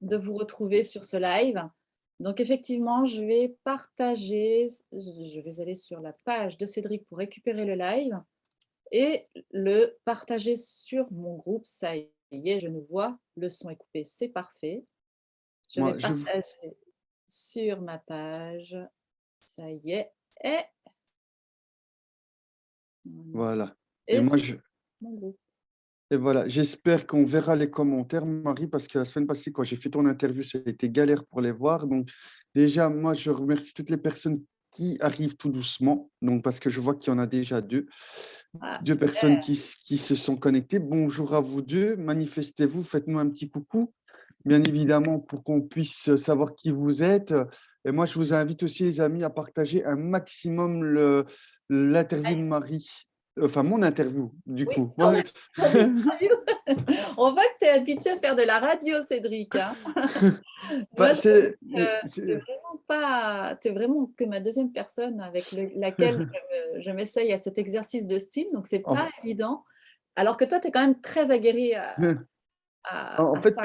de vous retrouver sur ce live. Donc effectivement, je vais partager, je vais aller sur la page de Cédric pour récupérer le live et le partager sur mon groupe. Ça y est, je nous vois, le son est coupé, c'est parfait. Je vais Moi, je partager sur ma page. Ça y est. Et voilà et et moi c'est je mon groupe. et voilà, j'espère qu'on verra les commentaires, Marie, parce que la semaine passée, quand j'ai fait ton interview, ça a été galère pour les voir. Donc déjà, moi, je remercie toutes les personnes qui arrivent tout doucement, donc parce que je vois qu'il y en a déjà 2, Ah 2 personnes super! qui se sont connectées. Bonjour à vous 2, manifestez-vous, faites-nous un petit coucou, bien évidemment, pour qu'on puisse savoir qui vous êtes. Et moi, je vous invite aussi, les amis, à partager un maximum l'interview de Marie, enfin mon interview, du Oui, coup. Ouais. ton interview. On voit que tu es habitué à faire de la radio, Cédric, hein. Moi, Bah, j'avoue c'est que tu c'est vraiment pas tu vraiment que ma deuxième personne avec laquelle je m'essaye à cet exercice de style, donc c'est en pas évident. Alors que toi, tu es quand même très aguerri en à fait, ça.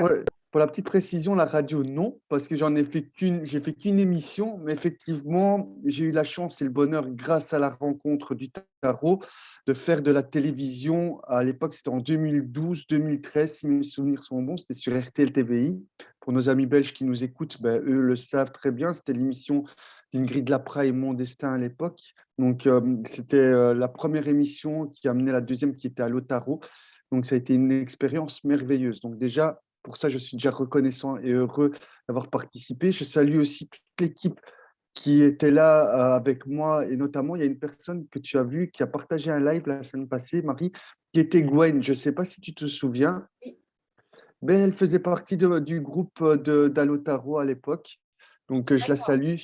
pour la petite précision, la radio, non, parce que j'ai fait qu'une émission, mais effectivement, j'ai eu la chance et le bonheur, grâce à la rencontre du tarot, de faire de la télévision. À l'époque, c'était en 2012-2013, si mes souvenirs sont bons, c'était sur RTL TVI. Pour nos amis belges qui nous écoutent, ben, eux le savent très bien, c'était l'émission d'Ingrid Lapra et Mon Destin à l'époque. Donc, c'était, la première émission qui a amené la deuxième qui était à l'Otaro. Donc ça a été une expérience merveilleuse. Donc déjà, pour ça, je suis déjà reconnaissant et heureux d'avoir participé. Je salue aussi toute l'équipe qui était là, avec moi et notamment, il y a une personne que tu as vue qui a partagé un live la semaine passée, Marie, qui était Gwen. Je ne sais pas si tu te souviens, Oui, mais elle faisait partie du groupe, d'Alotaro à l'époque. Donc, je la salue.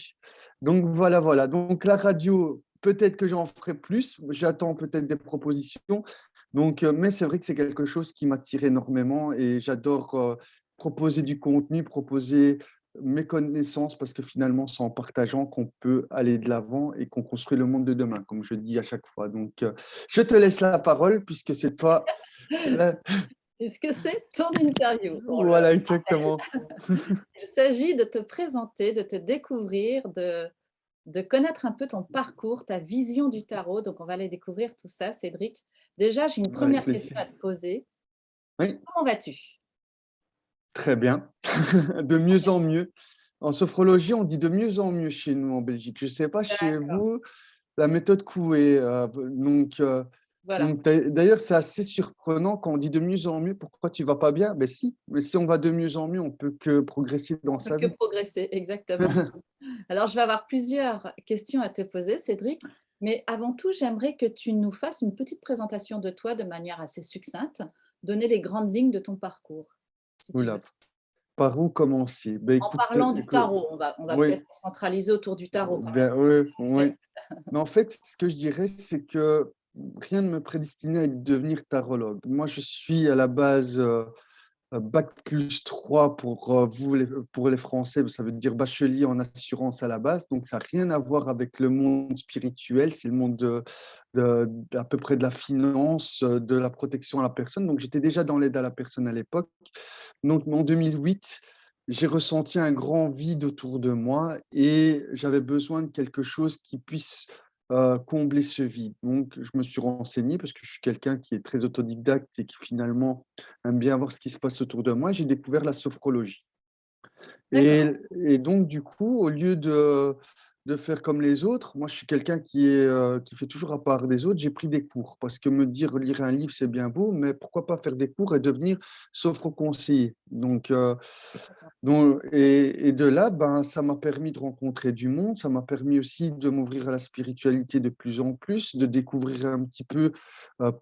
Donc voilà, voilà. Donc la radio, peut-être que j'en ferai plus. J'attends peut-être des propositions. Donc, mais c'est vrai que c'est quelque chose qui m'attire énormément et j'adore, proposer du contenu, proposer mes connaissances parce que finalement, c'est en partageant qu'on peut aller de l'avant et qu'on construit le monde de demain, comme je dis à chaque fois. Donc, je te laisse la parole puisque c'est toi la puisque c'est ton interview. voilà, exactement. Il s'agit de te présenter, de te découvrir, de connaître un peu ton parcours, ta vision du tarot. Donc, on va aller découvrir tout ça, Cédric. Déjà, j'ai une Avec première question plaisir. à te poser. Oui, Comment vas-tu? très bien. De mieux en mieux. En sophrologie, on dit de mieux en mieux chez nous en Belgique. Je ne sais pas chez D'accord, vous, la méthode Coué, voilà. donc d'ailleurs, c'est assez surprenant quand on dit de mieux en mieux. Pourquoi tu vas pas bien? Ben si, mais si on va de mieux en mieux, on peut que progresser dans On peut sa que vie. progresser, exactement. Alors, je vais avoir plusieurs questions à te poser, Cédric. Mais avant tout, j'aimerais que tu nous fasses une petite présentation de toi de manière assez succincte, donner les grandes lignes de ton parcours, si Ouh tu veux. là, par où commencer? Ben En écoute, parlant du tarot, on va oui, peut-être se centraliser autour du tarot quand même ben pour oui, le oui. reste. Mais en fait, ce que je dirais, c'est que rien ne me prédestinait à devenir tarologue. Moi, je suis à la base, bac+3 pour, pour les Français, ça veut dire bachelier en assurance à la base, donc ça a rien à voir avec le monde spirituel, c'est le monde d'à peu près de la finance, de la protection à la personne, donc j'étais déjà dans l'aide à la personne à l'époque. Donc en 2008, j'ai ressenti un grand vide autour de moi et j'avais besoin de quelque chose qui puisse, combler ce vide. Donc je me suis renseigné parce que je suis quelqu'un qui est très autodidacte et qui finalement aime bien voir ce qui se passe autour de moi. J'ai découvert la sophrologie et D'accord. et donc du coup, au lieu de faire comme les autres, moi je suis quelqu'un qui fait toujours à part des autres, j'ai pris des cours parce que me dire lire un livre, c'est bien beau, mais pourquoi pas faire des cours et devenir sophro-conseiller? Et de là, ben, ça m'a permis de rencontrer du monde, ça m'a permis aussi de m'ouvrir à la spiritualité de plus en plus, de découvrir un petit peu,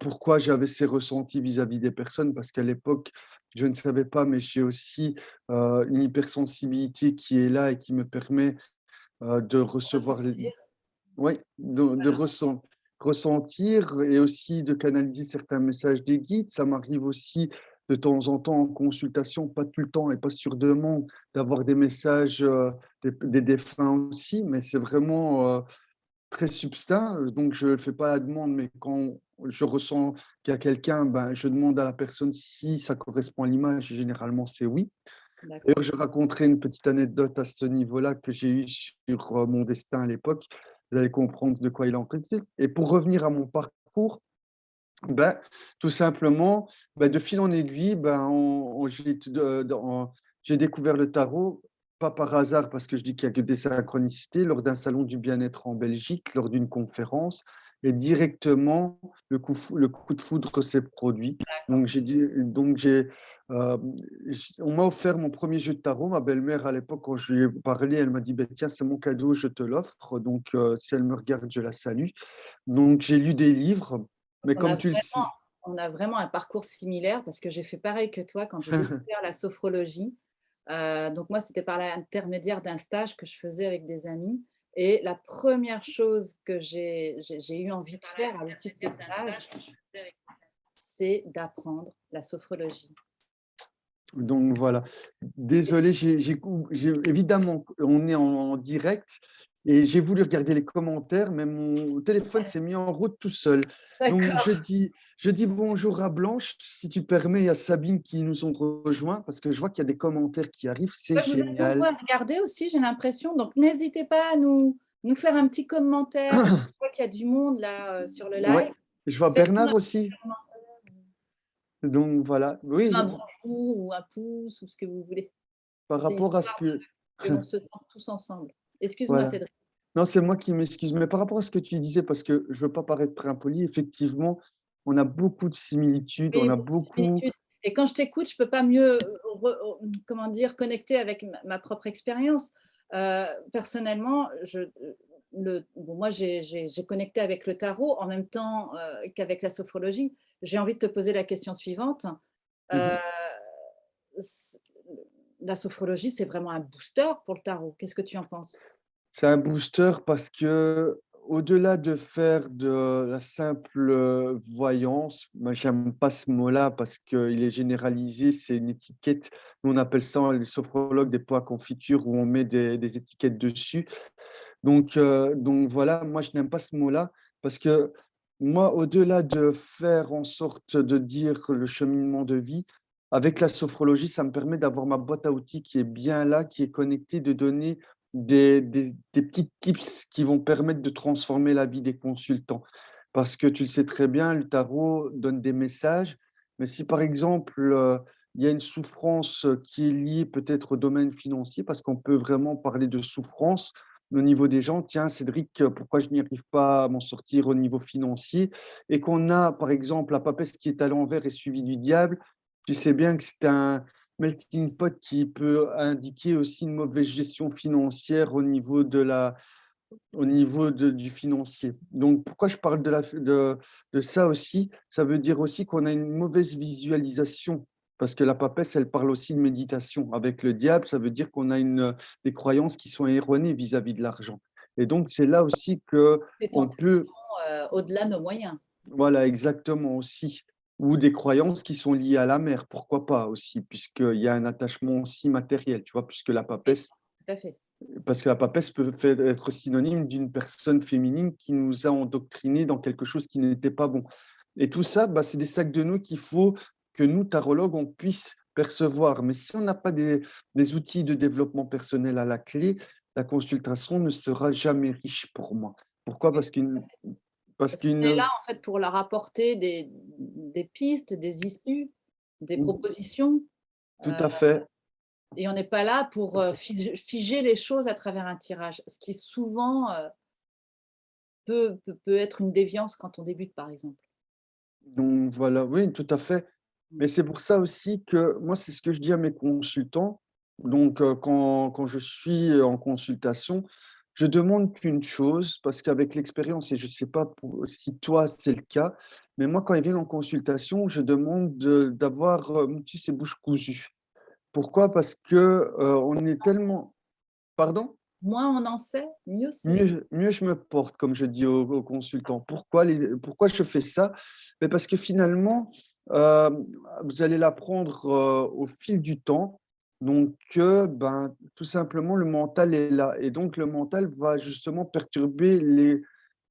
pourquoi j'avais ces ressentis vis-à-vis des personnes. Parce qu'à l'époque, je ne savais pas, mais j'ai aussi, une hypersensibilité qui est là et qui me permet, de recevoir les Ressentir, oui, de ressentir et aussi de canaliser certains messages des guides. Ça m'arrive aussi de temps en temps en consultation, pas tout le temps et pas sur demande, d'avoir des messages, des défunts aussi, mais c'est vraiment, très subtil, donc je ne fais pas la demande, mais quand je ressens qu'il y a quelqu'un, ben, je demande à la personne si ça correspond à l'image et généralement c'est oui. D'accord. D'ailleurs, je raconterai une petite anecdote à ce niveau-là que j'ai eue sur, mon destin à l'époque. Vous allez comprendre de quoi il en est. Et pour revenir à mon parcours, ben, tout simplement, de fil en aiguille, j'ai découvert le tarot, pas par hasard, parce que je dis qu'il y a que des synchronicités, lors d'un salon du bien-être en Belgique, lors d'une conférence, et directement, le coup de foudre s'est produit. Donc j'ai dit donc j'ai, on m'a offert mon premier jeu de tarot. Ma belle-mère, à l'époque, quand je lui ai parlé, elle m'a dit: «Beh, tiens, c'est mon cadeau, je te l'offre». Donc si elle me regarde, je la salue. Donc j'ai lu des livres, Donc mais comme tu le sais. on a vraiment un parcours similaire parce que j'ai fait pareil que toi quand j'ai découvert la sophrologie. Donc moi, c'était par l'intermédiaire d'un stage que je faisais avec des amis et la première chose que j'ai eu envie de faire à l'issue de ce stage, c'est d'apprendre la sophrologie. Donc voilà. Désolé, évidemment, on est en direct et j'ai voulu regarder les commentaires, mais mon téléphone s'est mis en route tout seul. Donc D'accord. je dis bonjour à Blanche, si tu permets, il y a Sabine qui nous ont rejoints parce que je vois qu'il y a des commentaires qui arrivent, c'est Ouais, vous êtes nombreux génial. à regarder aussi, j'ai l'impression, donc n'hésitez pas à nous faire un petit commentaire. Je vois qu'il y a du monde là, sur le Ouais, live. je vois Faites-nous Bernard aussi. un commentaire, Donc voilà, oui, un bonjour ou un pouce ou ce que vous voulez. par C'est rapport à ce histoire que que l'on se sente tous ensemble. Excuse-moi voilà. Cédric. Non, c'est moi qui m'excuse, mais par rapport à ce que tu disais, parce que je veux pas paraître très impoli, effectivement, on a beaucoup de similitudes, on Oui, a beaucoup de beaucoup. similitudes et quand je t'écoute, je peux pas mieux, comment dire? Connecter avec ma propre expérience. Personnellement, moi j'ai connecté avec le tarot en même temps, qu'avec la sophrologie. J'ai envie de te poser la question suivante. Heu, Mmh. s La sophrologie, c'est vraiment un booster pour le tarot. Qu'est-ce que tu en penses? C'est un booster parce que au delà de faire de la simple, voyance, moi j'aime pas ce mot-là parce qu'il est généralisé, c'est une étiquette. Nous on appelle ça, les sophrologues, des pots à confiture où on met des étiquettes dessus. Donc voilà, moi je n'aime pas ce mot-là parce que moi, au-delà de faire en sorte de dire le cheminement de vie, avec la sophrologie, ça me permet d'avoir ma boîte à outils qui est bien là, qui est connectée, de donner des petits tips qui vont permettre de transformer la vie des consultants. Parce que tu le sais très bien, le tarot donne des messages, mais si par exemple, il y a une souffrance, qui est liée peut-être au domaine financier, parce qu'on peut vraiment parler de souffrance au niveau des gens: «Tiens Cédric, pourquoi je n'y arrive pas à m'en sortir au niveau financier?» et qu'on a par exemple la papesse qui est à l'envers et suivie du diable, tu sais bien que c'est un melting pot qui peut indiquer aussi une mauvaise gestion financière au niveau du financier. Donc pourquoi je parle de ça aussi? Ça veut dire aussi qu'on a une mauvaise visualisation, parce que la papesse, elle parle aussi de méditation. Avec le diable, ça veut dire qu'on a des croyances qui sont erronées vis-à-vis de l'argent et donc c'est là aussi Des qu'on tentations, peut au-delà de nos moyens. voilà, exactement aussi. Ou des croyances qui sont liées à la mer, pourquoi pas aussi? Puisqu'il y a un attachement aussi matériel, tu vois? Puisque la Oui, papesse tout à fait. parce que la papesse peut faire être synonyme d'une personne féminine qui nous a endoctrinés dans quelque chose qui n'était pas bon. Et tout ça, c'est des sacs de nœuds qu'il faut que nous, tarologues, on puisse percevoir. Mais si on n'a pas des outils de développement personnel à la clé, la consultation ne sera jamais riche pour moi. Pourquoi? Oui, Parce parce qu'on est là, qu'une en fait, pour leur apporter des pistes, des issues, des mmh, propositions, tout heu à fait. et on n'est pas là pour, figer les choses à travers un tirage, ce qui souvent, peut être une déviance quand on débute, par exemple. Donc voilà, oui, tout à fait. Mmh. Mais c'est pour ça aussi que moi, c'est ce que je dis à mes consultants. Donc, quand je suis en consultation, je demande qu'une chose, parce qu'avec l'expérience, et je ne sais pas si toi c'est le cas, mais moi, quand ils viennent en consultation, je demande d'avoir motus et bouche cousue. Pourquoi? Parce que on est tellement. Pardon? Moins on en sait, mieux c'est. Mieux je me porte, comme je dis aux consultants. Pourquoi je fais ça? Mais parce que finalement, vous allez l'apprendre, au fil du temps, donc tout simplement, le mental est là et donc le mental va justement perturber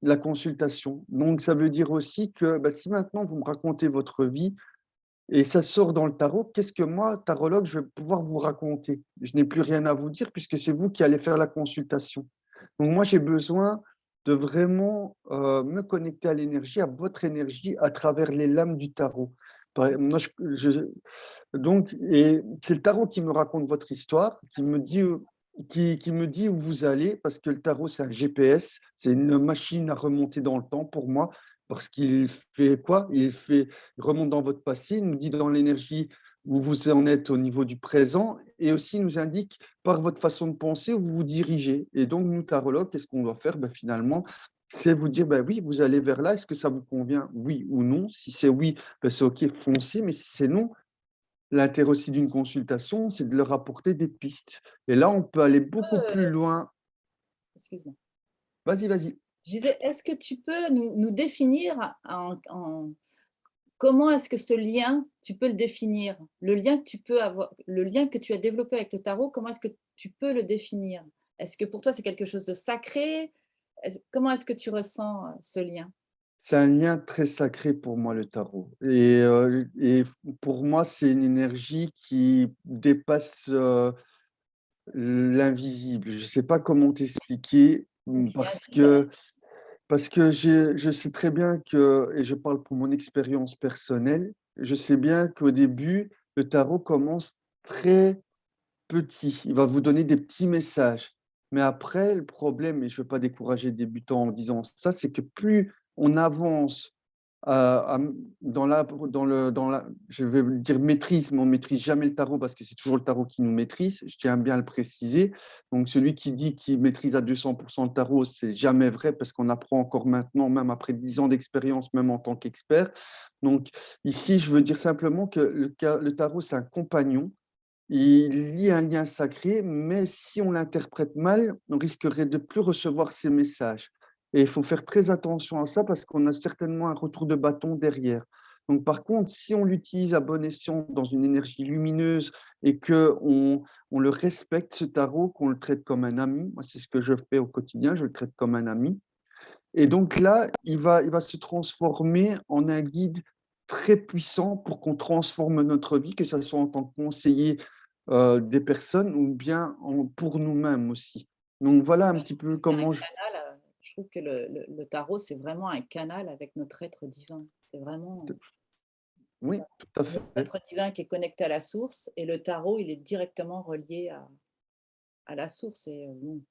la consultation. Donc ça veut dire aussi que, si maintenant vous me racontez votre vie, et ça sort dans le tarot. Qu'est-ce que moi, tarologue, je vais pouvoir vous raconter? Je n'ai plus rien à vous dire puisque c'est vous qui allez faire la consultation. Donc moi, j'ai besoin de vraiment, me connecter à l'énergie, à votre énergie à travers les lames du tarot. Moi, donc et c'est le tarot qui me raconte votre histoire, qui me dit où vous allez parce que le tarot, c'est un GPS, c'est une machine à remonter dans le temps pour moi, parce qu'il fait quoi? Il remonte dans votre passé, il nous dit dans l'énergie où vous en êtes au niveau du présent et aussi il nous indique par votre façon de penser où vous vous dirigez et donc nous, tarologues, qu'est-ce qu'on doit faire? Bah, finalement, c'est vous dire: «Bah, oui, vous allez vers là, est-ce que ça vous convient? Oui ou non?» Si c'est oui, bah, c'est OK, foncez, mais si c'est non, l'intérêt aussi d'une consultation, c'est de leur apporter des pistes et là, on peut aller beaucoup plus loin. Excuse-moi. Vas-y, vas-y. Je disais, est-ce que tu peux nous définir en comment est-ce que ce lien, tu peux le définir? Le lien que tu peux avoir, le lien que tu as développé avec le tarot, comment est-ce que tu peux le définir? Est-ce que pour toi, c'est quelque chose de sacré? Comment est-ce que tu ressens, ce lien? C'est un lien très sacré pour moi, le tarot et pour moi, c'est une énergie qui dépasse, l'invisible. Je ne sais pas comment t'expliquer, Bien vivre. parce que je sais très bien que et je parle pour mon expérience personnelle, je sais bien qu'au début, le tarot commence très petit. Il va vous donner des petits messages. Mais après, le problème, et je ne veux pas décourager les débutants en disant ça, c'est que plus on avance dans la, je vais dire maîtrise, mais on ne maîtrise jamais le tarot parce que c'est toujours le tarot qui nous maîtrise. Je tiens bien à le préciser. Donc, celui qui dit qu'il maîtrise à 200% le tarot, c'est jamais vrai parce qu'on apprend encore maintenant, même après 10 ans d'expérience, même en tant qu'expert. Donc, ici, je veux dire simplement que le tarot, c'est un compagnon, il lie un lien sacré, mais si on l'interprète mal, on risquerait de plus recevoir ces messages et il faut faire très attention à ça parce qu'on a certainement un retour de bâton derrière. Donc par contre, si on l'utilise à bon escient dans une énergie lumineuse et qu'on le respecte ce tarot, qu'on le traite comme un ami, moi c'est ce que je fais au quotidien, je le traite comme un ami et donc là, il va se transformer en un guide très puissant pour qu'on transforme notre vie, que ça soit en tant que conseiller, des personnes ou bien pour nous-mêmes aussi. Donc voilà un petit peu C'est un comment je canal, je trouve que le tarot, c'est vraiment un canal avec notre être divin. C'est vraiment, oui, tout à notre fait, être divin qui est connecté à la source et le tarot, il est directement relié à la source et bon,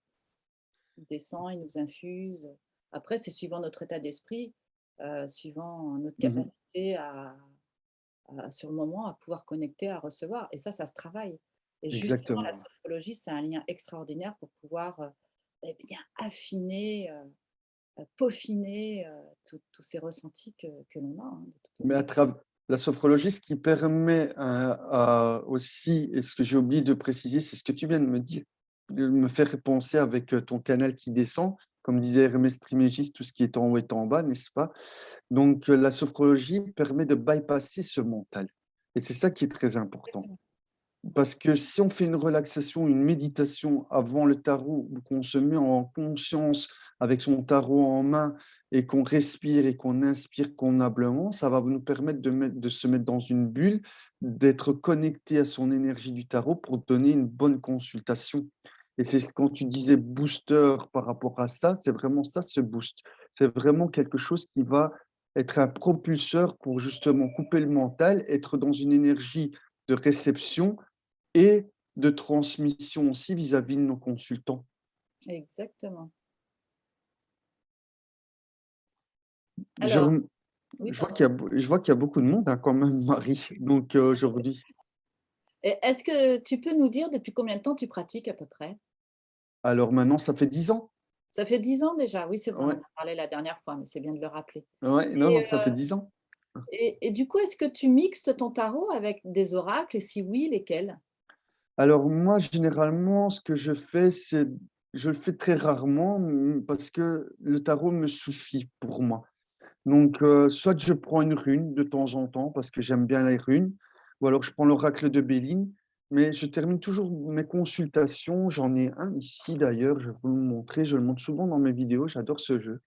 il descend, il nous infuse. Après, c'est suivant notre état d'esprit, suivant notre mmh capacité sur le moment, à pouvoir connecter, à recevoir et ça se travaille et justement, la exactement. sophrologie, c'est un lien extraordinaire pour pouvoir, bien affiner, peaufiner, tous ces ressentis que l'on a, hein, de toute Mais à trav la sophrologie, ce qui permet à aussi et ce que j'ai oublié de préciser, c'est ce que tu viens de me dire, de me faire penser avec, ton canal qui descend. Comme disait Hermès Trismégiste: «Tout ce qui est en haut est en bas», n'est-ce pas? Donc, la sophrologie permet de bypasser ce mental et c'est ça qui est très important. exactement. Parce que si on fait une relaxation, une méditation avant le tarot ou qu'on se met en conscience avec son tarot en main et qu'on respire et qu'on inspire convenablement, ça va nous permettre de se mettre dans une bulle, d'être connecté à son énergie du tarot pour donner une bonne consultation. Et c'est quand tu disais booster par rapport à ça, c'est vraiment ça, ce boost. C'est vraiment quelque chose qui va être un propulseur pour justement couper le mental, être dans une énergie de réception et de transmission aussi vis-à-vis de nos consultants. Exactement. Je Alors rem oui, pardon. je vois qu'il y a beaucoup de monde, hein, quand même, Marie, donc aujourd'hui. Et est-ce que tu peux nous dire depuis combien de temps tu pratiques à peu près? Alors maintenant, ça fait 10 ans. Ça fait 10 ans déjà? Oui, c'est vrai, on en Ouais, a parlé la dernière fois, mais c'est bien de le rappeler. ouais, non, Et non, ça fait 10 ans. et du coup, est-ce que tu mixes ton tarot avec des oracles et si oui, lesquels? Alors moi, généralement, ce que je fais, c'est je le fais très rarement, parce que le tarot me suffit pour moi. Donc soit je prends une rune de temps en temps parce que j'aime bien les runes, ou alors je prends l'oracle de Béline, mais je termine toujours mes consultations, j'en ai un ici d'ailleurs, je vais vous le montrer, je le montre souvent dans mes vidéos, j'adore ce jeu,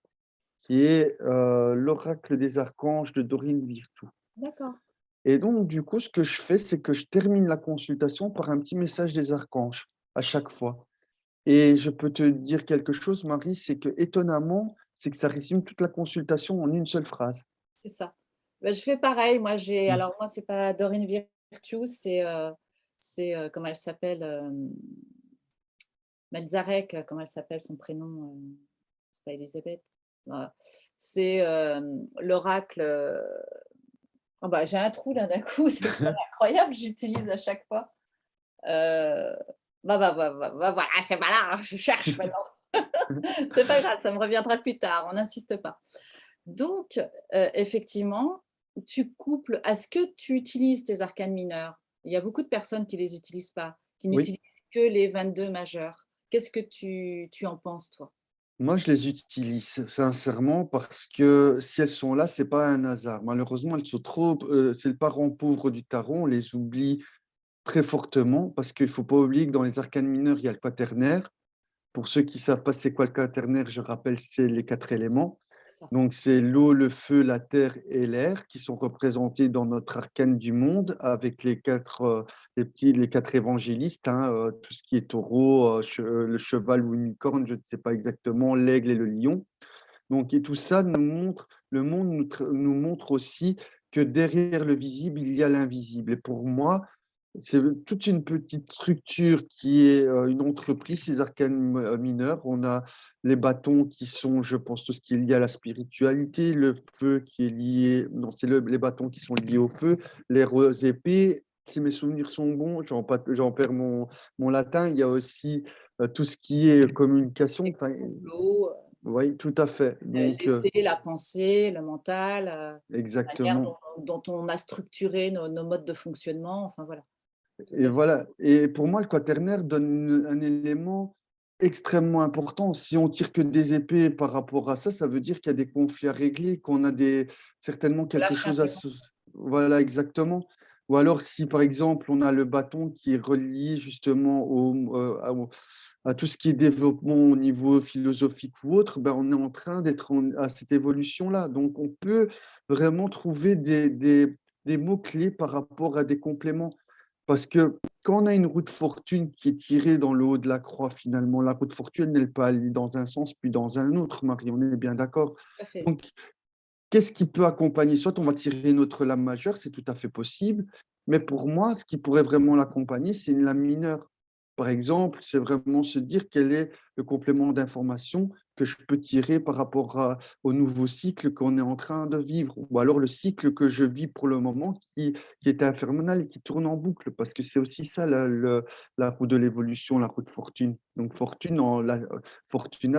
qui est, l'oracle des archanges de Dorine Virtue. D'accord. Et donc, du coup, ce que je fais, c'est que je termine la consultation par un petit message des archanges à chaque fois. Et je peux te dire quelque chose, Marie, c'est que étonnamment, c'est que ça résume toute la consultation en une seule phrase. C'est ça. Bah, je fais pareil, Mmh. alors moi, c'est pas Dorine Virtue, comment elle s'appelle, Melzarek, comment elle s'appelle son prénom? C'est pas Élisabeth? Voilà. C'est, l'oracle, oh bah, j'ai un trou là d'un coup, c'est quand même incroyable, j'utilise à chaque fois. Heu, voilà, c'est voilà, je cherche maintenant. C'est pas grave, ça me reviendra plus tard, on n'insiste pas. Donc, effectivement, tu couples est-ce que tu utilises tes arcanes mineurs? Il y a beaucoup de personnes qui les utilisent pas, qui Oui, n'utilisent que les 22 majeurs. Qu'est-ce que tu en penses, toi? moi, je les utilise sincèrement parce que si elles sont là, c'est pas un hasard. Malheureusement, elles sont trop, c'est le parent pauvre du tarot, on les oublie très fortement parce qu'il faut pas oublier que dans les arcanes mineurs, il y a le quaternaire. Pour ceux qui savent pas c'est quoi le quaternaire, je rappelle, c'est les 4 éléments. C'est ça. Donc c'est l'eau, le feu, la terre et l'air qui sont représentés dans notre arcane du monde avec les 4 évangélistes, hein, tout ce qui est taureau, le cheval ou une licorne, je ne sais pas exactement, l'aigle et le lion. Donc et tout ça nous montre le monde nous montre aussi que derrière le visible, il y a l'invisible et pour moi, c'est toute une petite structure qui est, une entreprise, ces arcanes mineurs. On a les bâtons qui sont, je pense, tout ce qui est lié à la spiritualité, le feu qui est lié non, c'est les bâtons qui sont liés au feu, les épées. Si mes souvenirs sont bons, j'en perds mon latin. Il y a aussi, tout ce qui est communication, Les enfin, complots, oui, tout à fait. Donc, l'épée, la pensée, le mental, la manière exactement. dont on a structuré nos modes de fonctionnement, enfin voilà, tout Et à fait. voilà, et pour moi, le quaternaire donne un élément extrêmement important. Si on tire que des épées par rapport à ça, ça veut dire qu'il y a des conflits à régler, qu'on a certainement On quelque lâche un chose peu. voilà, exactement. Ou alors si, par exemple, on a le bâton qui est relié justement à tout ce qui est développement au niveau philosophique ou autre, ben, on est en train d'être à cette évolution-là. Donc on peut vraiment trouver des mots-clés par rapport à des compléments. Parce que quand on a une roue de fortune qui est tirée dans le haut de la croix, finalement, la roue de fortune, elle peut aller dans un sens, puis dans un autre, Marie, on est bien d'accord? Tout à fait. Donc, qu'est-ce qui peut accompagner? Soit on va tirer notre lame majeure, c'est tout à fait possible, mais pour moi, ce qui pourrait vraiment l'accompagner, c'est une lame mineure. Par exemple, c'est vraiment se dire quel est le complément d'information que je peux tirer par rapport au nouveau cycle qu'on est en train de vivre, ou alors le cycle que je vis pour le moment qui est infernal et qui tourne en boucle, parce que c'est aussi ça la roue de l'évolution, la roue de fortune. Donc fortuna,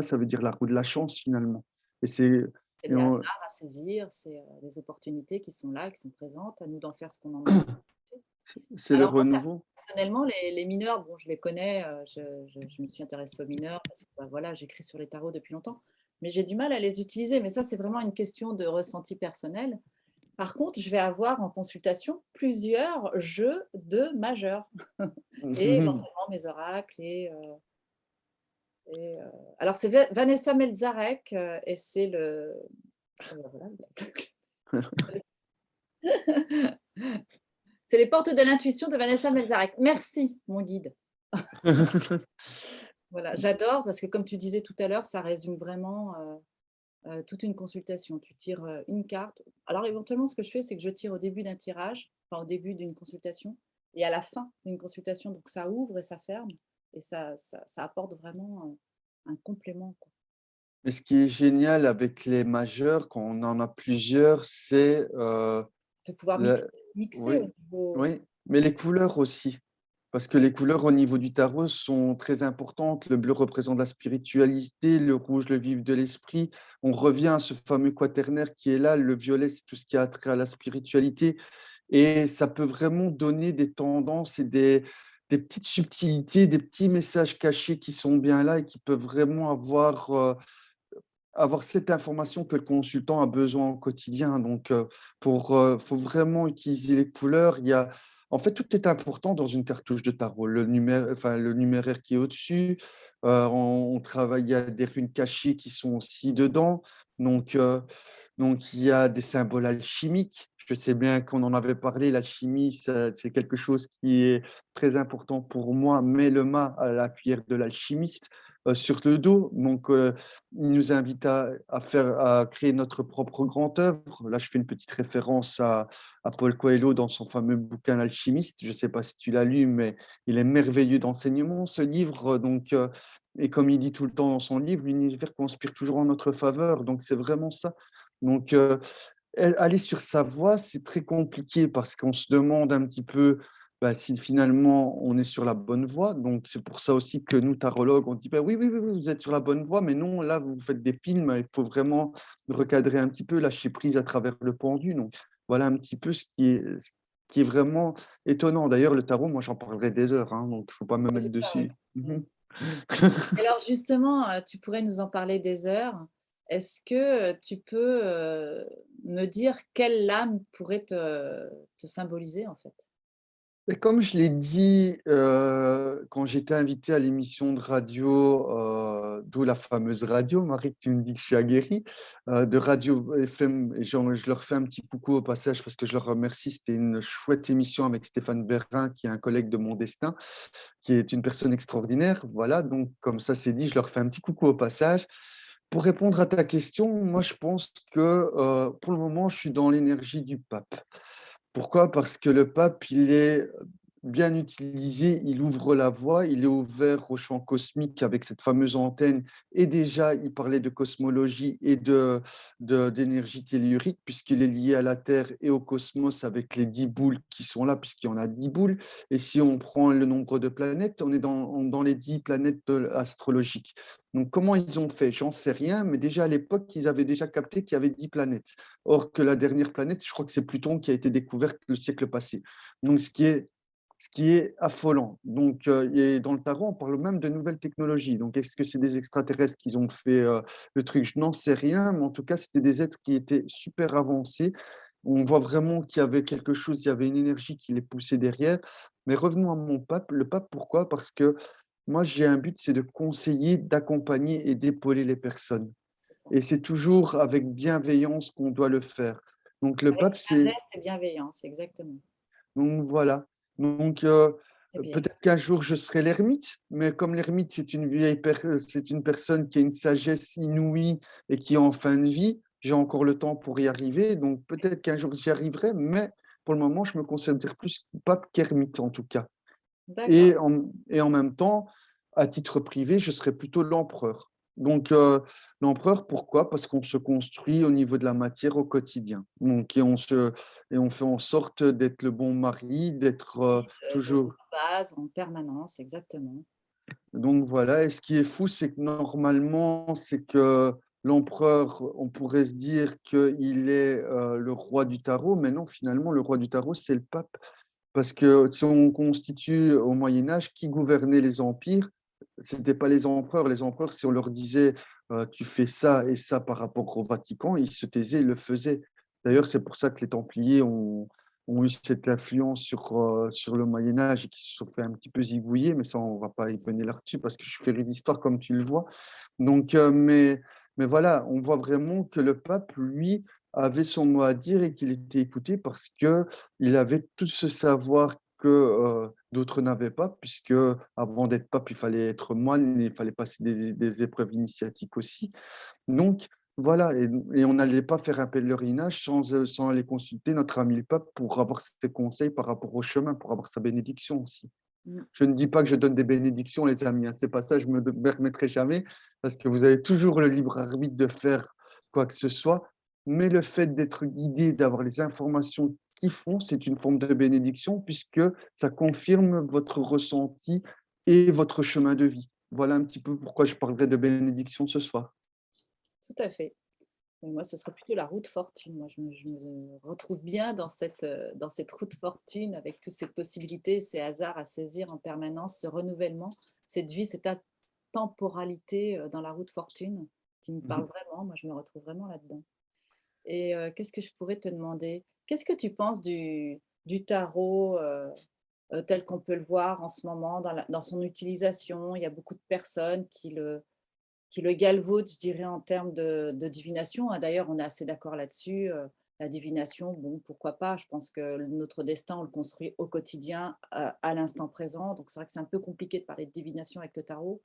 ça veut dire la roue de la chance finalement. Et c'est C'est et les on hasards à saisir, c'est, les opportunités qui sont là, qui sont présentes, à nous d'en faire ce qu'on en a. C'est le Alors moi, renouveau. personnellement, les mineurs, bon, je les connais, je me suis intéressée aux mineurs parce que, bah, voilà, j'écris sur les tarots depuis longtemps, mais j'ai du mal à les utiliser, mais ça, c'est vraiment une question de ressenti personnel. Par contre, je vais avoir en consultation plusieurs jeux de majeurs et éventuellement mes oracles alors c'est Vanessa Melzarek, et c'est bah, voilà, c'est les portes de l'intuition de Vanessa Melzarek. Merci, mon guide. Voilà, j'adore parce que comme tu disais tout à l'heure, ça résume vraiment, toute une consultation. Tu tires, une carte. Alors éventuellement, ce que je fais, c'est que je tire au début d'un tirage, enfin au début d'une consultation et à la fin d'une consultation, donc ça ouvre et ça ferme et ça apporte vraiment, un complément, quoi. Et ce qui est génial avec les majeurs, quand on en a plusieurs, c'est, De pouvoir le mixer au oui, niveau oui, mais les couleurs aussi. Parce que les couleurs au niveau du tarot sont très importantes. Le bleu représente la spiritualité, le rouge, le vif de l'esprit. On revient à ce fameux quaternaire qui est là. Le violet, c'est tout ce qui a trait à la spiritualité. Et ça peut vraiment donner des tendances et des petites subtilités, des petits messages cachés qui sont bien là et qui peuvent vraiment avoir cette information que le consultant a besoin au quotidien. Donc, faut vraiment utiliser les couleurs. En fait, tout est important dans une cartouche de tarot. Le numéraire qui est au-dessus, on travaille, il y a des runes cachées qui sont aussi dedans. Donc, donc il y a des symboles alchimiques. je sais bien qu'on en avait parlé, l'alchimie, c'est quelque chose qui est très important pour moi. Mets le mât à la cuillère de l'alchimiste sur le dos. Donc, il nous invite à créer notre propre grand œuvre. Là, je fais une petite référence à Paul Coelho dans son fameux bouquin L'Alchimiste. Je ne sais pas si tu l'as lu, mais il est merveilleux d'enseignement, ce livre. Donc, et comme il dit tout le temps dans son livre, l'univers conspire toujours en notre faveur. Donc, c'est vraiment ça. Donc, aller sur sa voie, c'est très compliqué parce qu'on se demande un petit peu bah, si finalement on est sur la bonne voie. Donc, c'est pour ça aussi que nous, tarologues, on dit bah, oui, oui, oui, oui, vous êtes sur la bonne voie, mais non, là, vous faites des films, il faut vraiment recadrer un petit peu, lâcher prise à travers le pendu. Donc, voilà un petit peu ce qui est vraiment étonnant. D'ailleurs, le tarot, moi, j'en parlerai des heures, hein, donc il ne faut pas me Oui, mettre c'est ça, oui. dessus. Mmh. Mhm. Et alors justement, tu pourrais nous en parler des heures. Est-ce que, tu peux, me dire quelle lame pourrait te symboliser, en fait? Et comme je l'ai dit, quand j'étais invité à l'émission de radio, d'où la fameuse radio, Marie, que tu me dis que je suis aguerri, de Radio FM et je leur fais un petit coucou au passage parce que je leur remercie. C'était une chouette émission avec Stéphane Berrin, qui est un collègue de mon destin, qui est une personne extraordinaire. Voilà, donc comme ça, c'est dit, je leur fais un petit coucou au passage. Pour répondre à ta question, moi, je pense que, pour le moment, je suis dans l'énergie du pape. Pourquoi? Parce que le pape, il est bien utilisé, il ouvre la voie, il est ouvert au champ cosmique avec cette fameuse antenne et déjà il parlait de cosmologie et d'énergie tellurique puisqu'il est lié à la Terre et au cosmos avec les 10 boules qui sont là puisqu'il y en a 10 boules et si on prend le nombre de planètes, on est dans les 10 planètes astrologiques. Donc comment ils ont fait? J'en sais rien, mais déjà à l'époque, ils avaient déjà capté qu'il y avait 10 planètes. Or que la dernière planète, je crois que c'est Pluton qui a été découverte le siècle passé. Donc ce qui est affolant. Donc, et dans le tarot, on parle même de nouvelles technologies. Donc, est-ce que c'est des extraterrestres qui ont fait le truc? Je n'en sais rien, mais en tout cas, c'était des êtres qui étaient super avancés. On voit vraiment qu'il y avait quelque chose, il y avait une énergie qui les poussait derrière. Mais revenons à mon pape. Le pape, pourquoi? Parce que moi, j'ai un but, c'est de conseiller, d'accompagner et d'épauler les personnes. C'est ça. Et c'est toujours avec bienveillance qu'on doit le faire. Donc le Avec pape, c'est sagesse et bienveillance, exactement. donc voilà. Donc, Très bien. peut-être qu'un jour je serai l'ermite, mais comme l'ermite, c'est une personne qui a une sagesse inouïe et qui est en fin de vie, j'ai encore le temps pour y arriver, donc peut-être qu'un jour j'y arriverai, mais pour le moment, je me considère plus pape qu'ermite en tout cas. D'accord. Et en même temps, à titre privé, je serais plutôt l'empereur. Donc, l'empereur, pourquoi? Parce qu'on se construit au niveau de la matière au quotidien. Donc, et on fait en sorte d'être le bon mari, d'être Oui, de toujours. base, en permanence, exactement. Donc voilà, et ce qui est fou, c'est que normalement, c'est que l'empereur, on pourrait se dire qu'il est le roi du tarot, mais non, finalement, le roi du tarot, c'est le pape. Parce que si on constitue au Moyen Âge, qui gouvernait les empires? Ce n'était pas les empereurs. Les empereurs, si on leur disait tu fais ça et ça par rapport au Vatican, ils se taisaient, ils le faisaient. D'ailleurs, c'est pour ça que les Templiers ont eu cette influence sur le Moyen Âge et qui se sont fait un petit peu zigouiller, mais ça, on ne va pas y venir là-dessus parce que je fais d'histoire comme tu le vois. Donc, mais voilà, on voit vraiment que le pape, lui, avait son mot à dire et qu'il était écouté parce qu'il avait tout ce savoir que d'autres n'avaient pas, puisque avant d'être pape, il fallait être moine, il fallait passer des épreuves initiatiques aussi. Donc voilà, et on n'allait pas faire un pèlerinage sans aller consulter notre ami le pape pour avoir ses conseils par rapport au chemin, pour avoir sa bénédiction aussi. Mmh. Je ne dis pas que je donne des bénédictions, les amis, hein, c'est pas ça, je me permettrai jamais, parce que vous avez toujours le libre arbitre de faire quoi que ce soit, mais le fait d'être guidé, d'avoir les informations qui font, c'est une forme de bénédiction puisque ça confirme votre ressenti et votre chemin de vie. Voilà un petit peu pourquoi je parlerai de bénédiction ce soir. Tout à fait. Et moi, ce serait plutôt la route fortune. Moi, je me retrouve bien dans cette route fortune avec toutes ces possibilités, ces hasards à saisir en permanence, ce renouvellement, cette vie, cette temporalité dans la route fortune qui me parle vraiment. Moi, je me retrouve vraiment là-dedans. Et qu'est-ce que je pourrais te demander? Qu'est-ce que tu penses du tarot tel qu'on peut le voir en ce moment dans son utilisation? Il y a beaucoup de personnes qui le galvaudent, je dirais, en termes de divination, hein. D'ailleurs, on est assez d'accord là-dessus. La divination, bon, pourquoi pas? Je pense que notre destin, on le construit au quotidien, à l'instant présent. Donc c'est vrai que c'est un peu compliqué de parler de divination avec le tarot.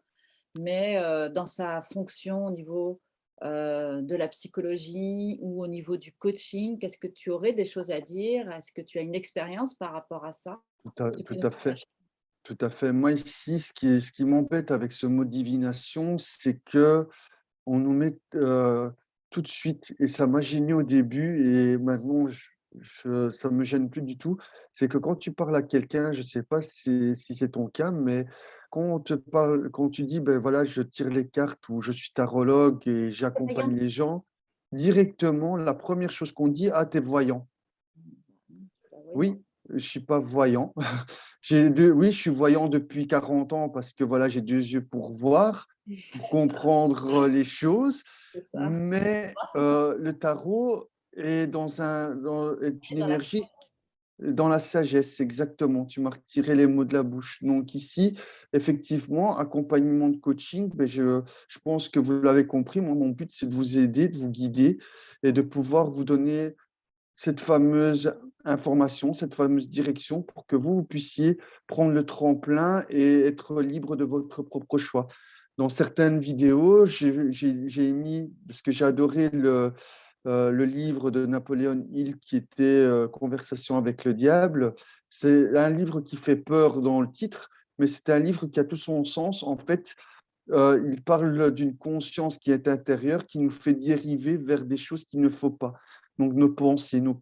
Mais, dans sa fonction au niveau, de la psychologie ou au niveau du coaching, qu'est-ce que tu aurais des choses à dire? Est-ce que tu as une expérience par rapport à ça? Tu peux Tout nous à fait. partager? Tout à fait. Moi, ici, ce qui m'embête avec ce mot divination, c'est que on nous met, tout de suite et ça m'a gêné au début et maintenant ça me gêne plus du tout. C'est que quand tu parles à quelqu'un, je ne sais pas si c'est ton cas, mais quand tu dis: «Ben voilà, je tire les cartes» ou «Je suis tarologue et Voyant. j'accompagne les gens», directement, la première chose qu'on dit: «Ah, tu es voyant». Bah, voyons. Oui, je suis pas voyant. Oui, je suis voyant depuis 40 ans parce que voilà, j'ai 2 yeux pour voir, pour C'est ça, comprendre, les choses, c'est ça. mais le tarot est Et une dans la énergie dans la sagesse, exactement. Tu m'as retiré les mots de la bouche. Donc ici, effectivement, accompagnement de coaching, beh, je pense que vous l'avez compris, moi, mon but, c'est de vous aider, de vous guider et de pouvoir vous donner cette fameuse information, cette fameuse direction pour que vous puissiez prendre le tremplin et être libre de votre propre choix. Dans certaines vidéos, j'ai mis parce que j'ai adoré le livre de Napoléon Hill qui était, «Conversation avec le diable». C'est un livre qui fait peur dans le titre, mais c'est un livre qui a tout son sens. En fait, il parle d'une conscience qui est intérieure, qui nous fait dériver vers des choses qu'il ne faut pas. Donc nos pensées, nos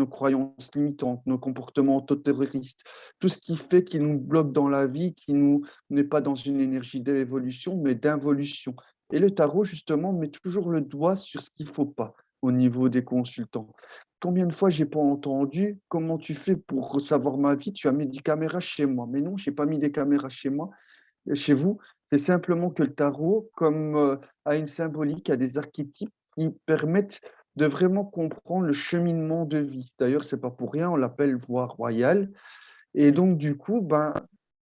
croyances limitantes, nos comportements auto-terroristes, tout ce qui fait qui nous bloque dans la vie, qui nous n'est pas dans une énergie d'évolution, mais d'involution. Et le tarot, justement, met toujours le doigt sur ce qu'il ne faut pas au niveau des consultants. Combien de fois j'ai pas entendu: «Comment tu fais pour savoir ma vie? Tu as mis des caméras chez moi». Mais non, j'ai pas mis des caméras chez vous, c'est simplement que le tarot, comme, a une symbolique, a des archétypes qui permettent de vraiment comprendre le cheminement de vie. D'ailleurs, c'est pas pour rien, on l'appelle voie royale et donc du coup, ben,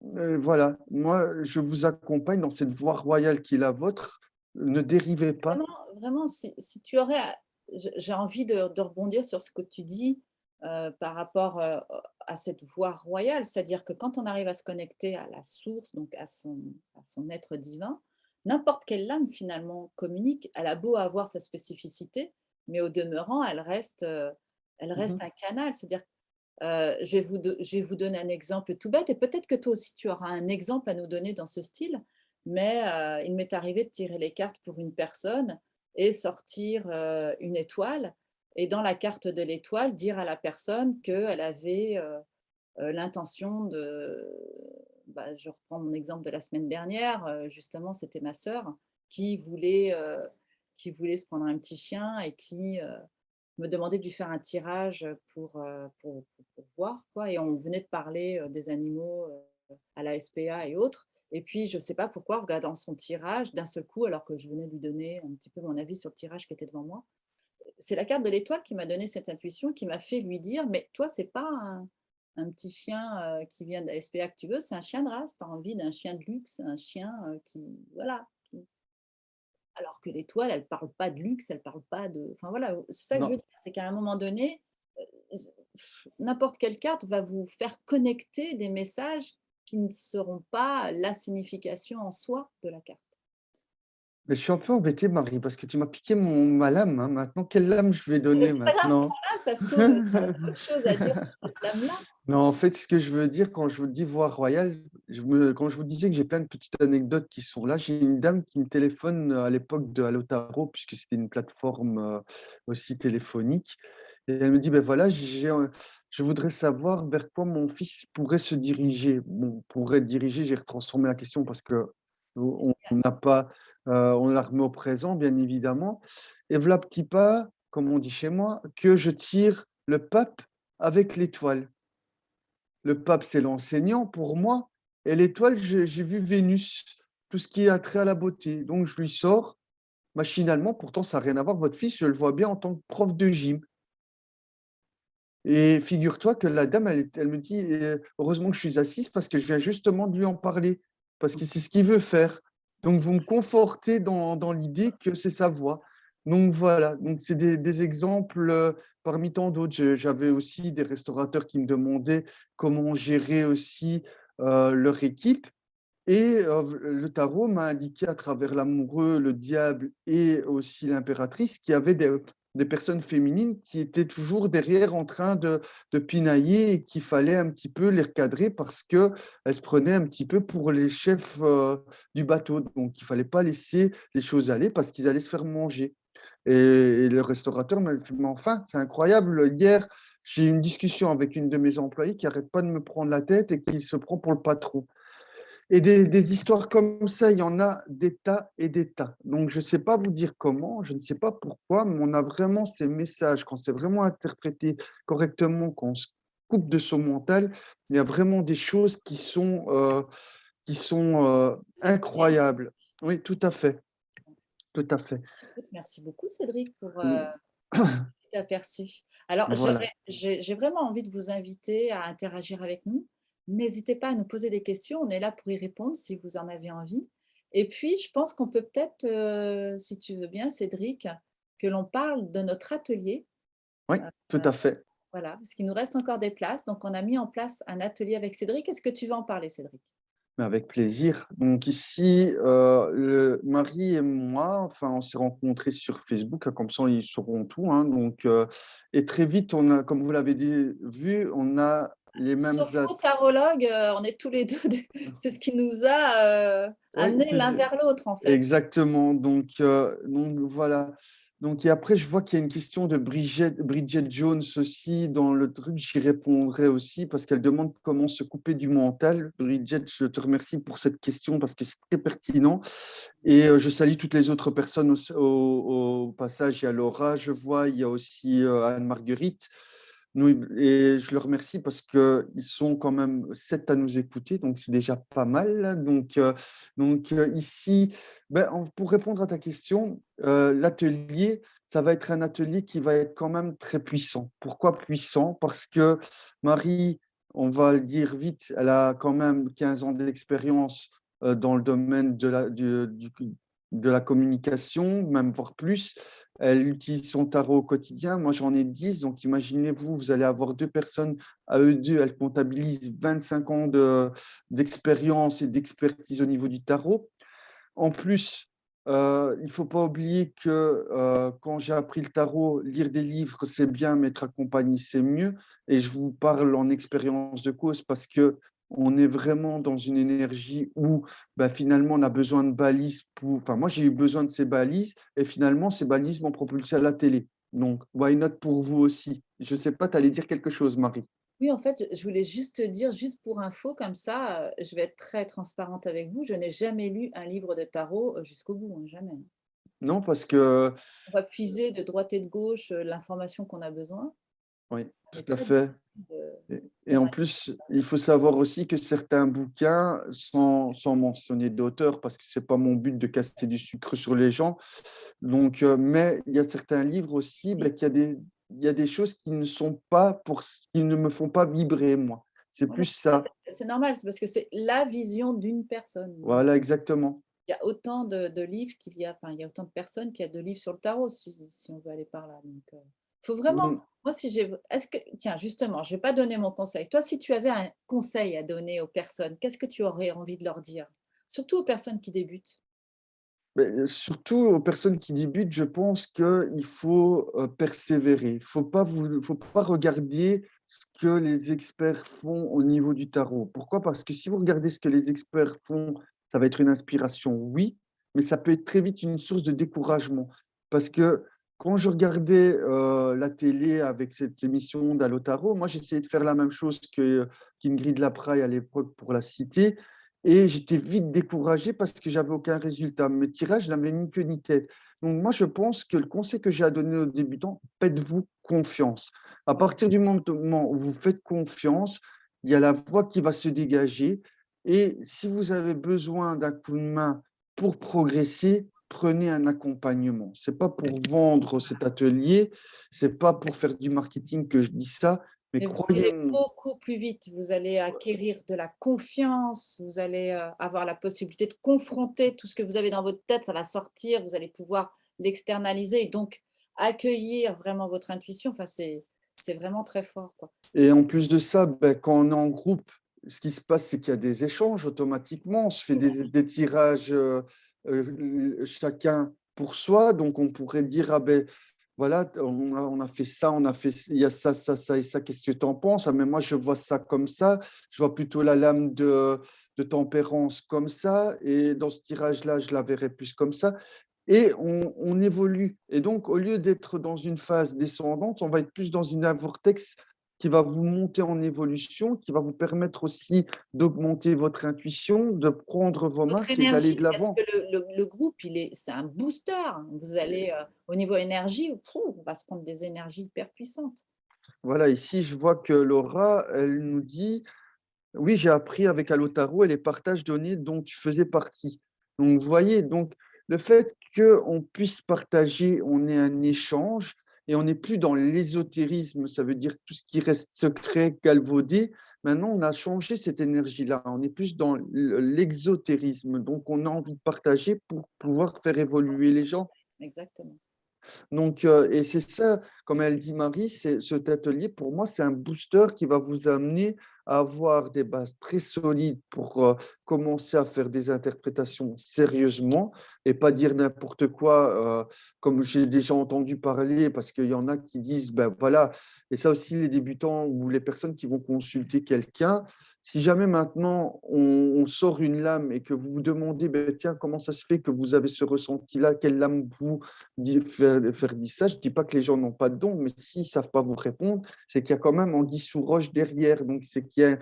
voilà, moi, je vous accompagne dans cette voie royale qui est la vôtre. Ne dérivez pas. Vraiment, si tu aurais à j'ai envie de rebondir sur ce que tu dis, par rapport, à cette voie royale. C'est-à-dire que quand on arrive à se connecter à la source, donc à son être divin, n'importe quelle lame finalement communique. Elle a beau avoir sa spécificité, mais au demeurant, elle Mmh reste mh. un canal. C'est-à-dire, je vais vous donner un exemple tout bête et peut-être que toi aussi tu auras un exemple à nous donner dans ce style, mais il m'est arrivé de tirer les cartes pour une personne et sortir, une étoile et dans la carte de l'étoile, dire à la personne qu'elle avait, l'intention de bah, je reprends mon exemple de la semaine dernière, justement, c'était ma sœur qui voulait, heu, qui voulait se prendre un petit chien et qui, me demandait de lui faire un tirage, pour voir quoi et on venait de parler, des animaux, à la SPA et autres et puis je ne sais pas pourquoi, en regardant son tirage, d'un seul coup, alors que je venais lui donner un petit peu mon avis sur le tirage qui était devant moi, c'est la carte de l'étoile qui m'a donné cette intuition, qui m'a fait lui dire: «Mais toi, c'est pas un petit chien, qui vient de la SPA que tu veux, c'est un chien de race. Tu as envie d'un chien de luxe, un chien, qui voilà, qui» alors que l'étoile, elle parle pas de luxe, elle parle pas de enfin voilà, c'est ça que je veux Non. dire, c'est qu'à un moment donné, je n'importe quelle carte va vous faire connecter des messages qui ne seront pas la signification en soi de la carte. Mais je suis un peu embêté, Marie, parce que tu m'as piqué ma lame, hein. Maintenant, quelle lame je vais Mais donner c'est pas grave, maintenant? prends-la, ça se trouve, tu as autre chose à dire sur cette lame-là. Non, en fait, ce que je veux dire quand je vous dis voie royale, quand je vous disais que j'ai plein de petites anecdotes qui sont là, j'ai une dame qui me téléphone, à l'époque de Allo Tarot, puisque c'était une plateforme, aussi téléphonique et elle me dit: «Ben voilà, je voudrais savoir vers quoi mon fils pourrait se diriger». Bon, pourrait diriger, j'ai retransformé la question parce que on n'a pas, on la remet au présent, bien évidemment et v'là petit pas, comme on dit chez moi, que je tire le pape avec l'étoile. Le pape, c'est l'enseignant pour moi et l'étoile, j'ai vu Vénus, tout ce qui est attrait à la beauté. Donc je lui sors machinalement, pourtant ça a rien à voir, votre fils, je le vois bien en tant que prof de gym et figure-toi que la dame, elle me dit: «Heureusement que je suis assise parce que je viens justement de lui en parler, parce que c'est ce qu'il veut faire». Donc vous me confortez dans l'idée que c'est sa voie. Donc voilà, donc c'est des exemples, parmi tant d'autres. J'avais aussi des restaurateurs qui me demandaient comment gérer aussi, leur équipe. Et le tarot m'a indiqué à travers l'amoureux, le diable et aussi l'impératrice qu'il y avait des personnes féminines qui étaient toujours derrière en train de pinailler et qu'il fallait un petit peu les recadrer parce qu'elles se prenaient un petit peu pour les chefs du bateau. Donc il ne fallait pas laisser les choses aller parce qu'ils allaient se faire manger. Et le restaurateur m'a fait, mais enfin, c'est incroyable. Hier, j'ai eu une discussion avec une de mes employées qui n'arrête pas de me prendre la tête et qui se prend pour le patron. Et des histoires comme ça, il y en a des tas et des tas. Donc, je ne sais pas vous dire comment, je ne sais pas pourquoi, mais on a vraiment ces messages, quand c'est vraiment interprété correctement, quand on se coupe de son mental, il y a vraiment des choses qui sont Des expériences. incroyables. Oui, tout à fait, tout à fait. Écoute, merci beaucoup Cédric pour Oui, cet aperçu. Alors, voilà. j'ai vraiment envie de vous inviter à interagir avec nous. N'hésitez pas à nous poser des questions, on est là pour y répondre si vous en avez envie. Et puis, je pense qu'on peut peut-être, si tu veux bien, Cédric, que l'on parle de notre atelier. Oui, tout à fait. Voilà, parce qu'il nous reste encore des places. Donc, on a mis en place un atelier avec Cédric. Est-ce que tu veux en parler, Cédric? Mais avec plaisir. Donc ici, Marie et moi, enfin, on s'est rencontrés sur Facebook, hein, comme ça ils sauront tout, hein, donc et très vite, on a, comme vous l'avez vu, on a les mêmes Sauf faux at tarologue, on est tous les 2 des c'est ce qui nous a, oui, amenés c'est l'un vers l'autre, en fait. exactement, donc voilà. Donc et après je vois qu'il y a une question de Bridget Jones aussi dans le truc, j'y répondrai aussi parce qu'elle demande comment se couper du mental. Bridget, je te remercie pour cette question parce que c'est très pertinent. Et je salue toutes les autres personnes au passage. Il y a Laura, je vois, il y a aussi Anne-Marguerite. Et je leur remercie parce qu'ils sont quand même 7 à nous écouter, donc c'est déjà pas mal. Ici, ben, pour répondre à ta question, l'atelier, ça va être un atelier qui va être quand même très puissant. Pourquoi puissant? Parce que Marie, on va le dire vite, elle a quand même 15 ans d'expérience dans le domaine de la communication, même voire plus. Elle utilise son tarot au quotidien. Moi, j'en ai 10. Donc, imaginez-vous, vous allez avoir deux personnes, à eux deux, elles comptabilisent 25 ans d'expérience et d'expertise au niveau du tarot. En plus, il ne faut pas oublier que quand j'ai appris le tarot, lire des livres, c'est bien, mais être accompagné, c'est mieux. Et je vous parle en expérience de cause parce que on est vraiment dans une énergie où bah, finalement on a besoin de balises pour. Enfin, moi j'ai eu besoin de ces balises et finalement ces balises m'ont propulsé à la télé. Donc, why not pour vous aussi? Je ne sais pas, tu allais dire quelque chose, Marie. Oui, en fait, je voulais juste te dire, juste pour info, comme ça, je vais être très transparente avec vous, je n'ai jamais lu un livre de tarot, jusqu'au bout, hein, jamais, hein. Non, parce que, On va puiser de droite et de gauche, l'information qu'on a besoin. oui, On est tout à très fait. difficile de Et faire en un plus, il faut savoir aussi que certains bouquins, sans mentionner d'auteur, parce que c'est pas mon but de casser du sucre sur les gens, donc, mais il y a certains livres aussi, ben, il y a des choses qui ne sont pas qui ne me font pas vibrer, moi. C'est voilà, plus ça. c'est normal, c'est parce que c'est la vision d'une personne. Voilà, exactement. Il y a autant de livres qu'il y a, enfin, il y a autant de personnes qu'il y a de livres sur le tarot, si on veut aller par là. Donc, faut vraiment, Donc, moi, si j'ai, est-ce que, tiens, justement, je vais pas donner mon conseil. Toi, si tu avais un conseil à donner aux personnes, qu'est-ce que tu aurais envie de leur dire? Surtout aux personnes qui débutent. beh, surtout aux personnes qui débutent, je pense qu'il faut, persévérer. Faut pas regarder ce que les experts font au niveau du tarot. Pourquoi? Parce que si vous regardez ce que les experts font, ça va être une inspiration, oui, mais ça peut être très vite une source de découragement. Parce que quand je regardais, la télé avec cette émission d'Allo Tarot, moi j'essayais de faire la même chose qu'Ingrid Lapraille à l'époque pour la citer. Et j'étais vite découragé parce que j'avais aucun résultat. Mes tirages n'avaient ni queue ni tête. Donc moi, je pense que le conseil que j'ai à donner aux débutants, faites-vous confiance. À Ouais. partir du moment où vous faites confiance, il y a la voie qui va se dégager. Et si vous avez besoin d'un coup de main pour progresser, prenez un accompagnement. C'est pas pour vendre cet atelier, c'est pas pour faire du marketing que je dis ça, mais Mais vous allez croyez-moi. beaucoup plus vite. Vous allez acquérir de la confiance, vous allez avoir la possibilité de confronter tout ce que vous avez dans votre tête, ça va sortir, vous allez pouvoir l'externaliser et donc accueillir vraiment votre intuition, enfin, c'est vraiment très fort, quoi. Et en plus de ça, quand on est en groupe, ce qui se passe, c'est qu'il y a des échanges automatiquement. On se fait des tirages, chacun pour soi. Donc on pourrait dire: «Ah ben voilà, on a fait ça, on a fait il y a ça, ça, ça et ça, qu'est-ce que tu en penses? Ah mais moi je vois ça comme ça, je vois plutôt la lame de tempérance comme ça et dans ce tirage-là, je la verrais plus comme ça». Et on évolue et donc au lieu d'être dans une phase descendante, on va être plus dans un vortex qui va vous monter en évolution, qui va vous permettre aussi d'augmenter votre intuition, de prendre vos Votre marques et d'aller énergie, de parce l'avant. que le groupe, c'est un booster. Vous allez, au niveau énergie, on va se prendre des énergies hyper puissantes. Voilà, ici, je vois que Laura, elle nous dit: «Oui, j'ai appris avec Alotaro et les partages donnés dont tu faisais partie». Donc vous voyez, donc le fait qu'on puisse partager, on ait un échange et on n'est plus dans l'ésotérisme, ça veut dire tout ce qui reste secret, galvaudé. Maintenant, on a changé cette énergie-là, on est plus dans l'exotérisme, donc on a envie de partager pour pouvoir faire évoluer les gens. Exactement. Donc, et c'est ça, comme elle dit Marie, c'est cet atelier pour moi, c'est un booster qui va vous amener à avoir des bases très solides pour, commencer à faire des interprétations sérieusement et pas dire n'importe quoi, comme j'ai déjà entendu parler parce qu'il y en a qui disent: «Ben, voilà» et ça aussi les débutants ou les personnes qui vont consulter quelqu'un, si jamais maintenant on sort une lame et que vous vous demandez: «Beh, tiens, comment ça se fait que vous avez ce ressenti-là? Quelle lame vous faire dire ça, je ne dis pas que les gens n'ont pas de don, mais s'ils ne savent pas vous répondre, c'est qu'il y a quand même anguille sous roche derrière. Donc, c'est qu'il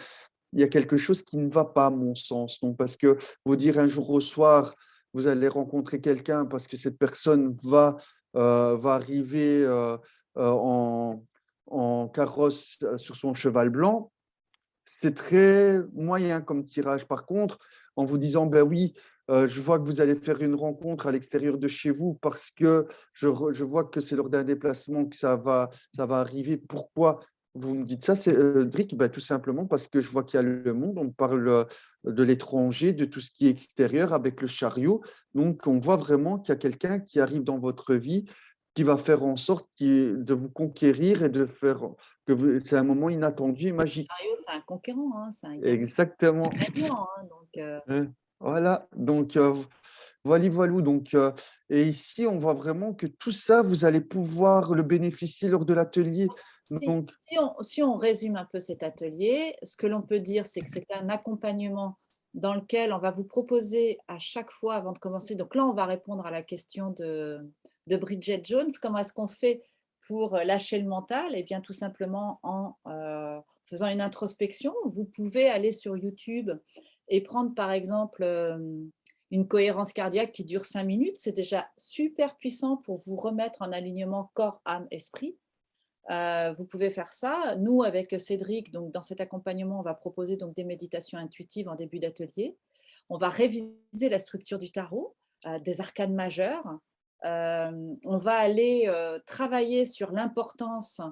y a quelque chose qui ne va pas, à mon sens. Donc, parce que vous dire un jour au soir, vous allez rencontrer quelqu'un parce que cette personne va arriver en carrosse sur son cheval blanc, c'est très moyen comme tirage. Par contre, en vous disant: «Ben oui, je vois que vous allez faire une rencontre à l'extérieur de chez vous parce que je vois que c'est lors d'un déplacement que ça va arriver. Pourquoi vous me dites ça?» C'est, Drick, bah, tout simplement parce que je vois qu'il y a le monde, on parle, de l'étranger, de tout ce qui est extérieur avec le chariot. Donc on voit vraiment qu'il y a quelqu'un qui arrive dans votre vie, qui va faire en sorte de vous conquérir et de faire que vous c'est un moment inattendu et magique. Mario, c'est un conquérant, hein, c'est un Exactement. gagnant, hein, donc Voilà, donc voili voilou, donc et ici, on voit vraiment que tout ça, vous allez pouvoir le bénéficier lors de l'atelier. si Donc si on résume un peu cet atelier, ce que l'on peut dire, c'est que c'est un accompagnement dans lequel on va vous proposer à chaque fois avant de commencer, donc là, on va répondre à la question de Bridget Jones. Comment est-ce qu'on fait pour, lâcher le mental? Eh bien, tout simplement en, faisant une introspection. Vous pouvez aller sur YouTube et prendre, par exemple, une cohérence cardiaque qui dure 5 minutes. C'est déjà super puissant pour vous remettre en alignement corps, âme, esprit. Vous pouvez faire ça. Nous, avec Cédric, donc dans cet accompagnement, on va proposer donc des méditations intuitives en début d'atelier. On va réviser la structure du tarot, des arcanes majeures. On va aller, travailler sur l'importance,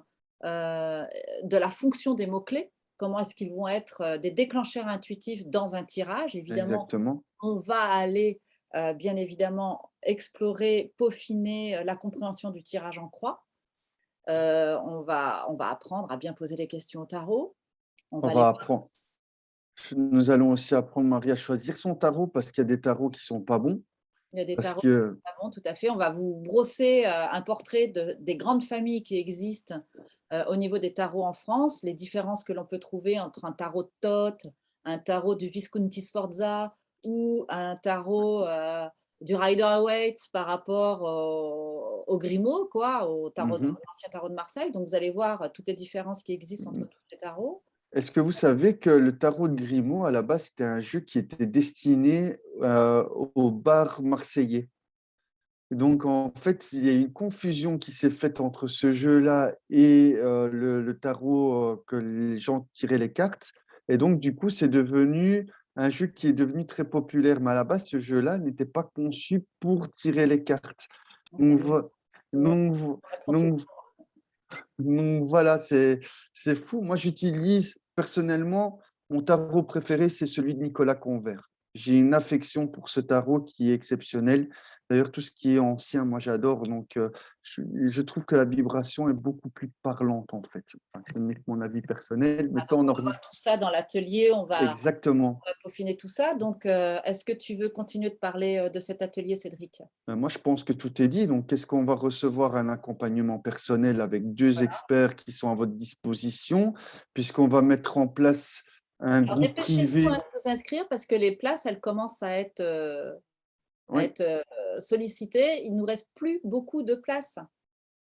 de la fonction des mots-clés. Comment est-ce qu'ils vont être, des déclencheurs intuitifs dans un tirage? Évidemment, exactement. on va aller, bien évidemment explorer, peaufiner, la compréhension du tirage en croix. On va apprendre à bien poser les questions au tarot. On On va les va apprendre nous allons aussi apprendre, Marie, à choisir son tarot parce qu'il y a des tarots qui sont pas bons, Il y a des parce tarots que avant, tout à fait. On va vous brosser, un portrait des grandes familles qui existent, au niveau des tarots en France, les différences que l'on peut trouver entre un tarot de Thoth, un tarot du Visconti Sforza ou un tarot, du Rider-Waite par rapport au Grimaud quoi, au tarot de mmh l'ancien tarot de Marseille. Donc vous allez voir, toutes les différences qui existent entre tous les tarots. Est-ce que vous savez que le tarot de Grimaud, à la base, c'était un jeu qui était destiné, aux bars marseillais? Donc en fait, il y a une confusion qui s'est faite entre ce jeu-là et le tarot, que les gens tiraient les cartes et donc du coup, c'est devenu un jeu qui est devenu très populaire. Mais à la base, ce jeu-là n'était pas conçu pour tirer les cartes. Ça Donc nous voi on donc vo contre donc donc voilà, c'est fou. Moi, j'utilise personnellement, mon tarot préféré, c'est celui de Nicolas Convert. J'ai une affection pour ce tarot qui est exceptionnel. D'ailleurs, tout ce qui est ancien, moi j'adore, donc je trouve que la vibration est beaucoup plus parlante, en fait. Enfin, ce n'est que mon avis personnel, mais Ah, ça, donc on on en va voir redis tout ça dans l'atelier, exactement. on va peaufiner tout ça. Donc, est-ce que tu veux continuer de parler, de cet atelier, Cédric? Moi, je pense que tout est dit, donc qu'est-ce qu'on va recevoir? Un accompagnement personnel avec 2 Voilà. experts qui sont à votre disposition, puisqu'on va mettre en place un Alors groupe dépêchez-vous, hein, privé. de vous inscrire parce que les places, elles commencent à Oui. être, sollicitées. Il nous reste plus beaucoup de places.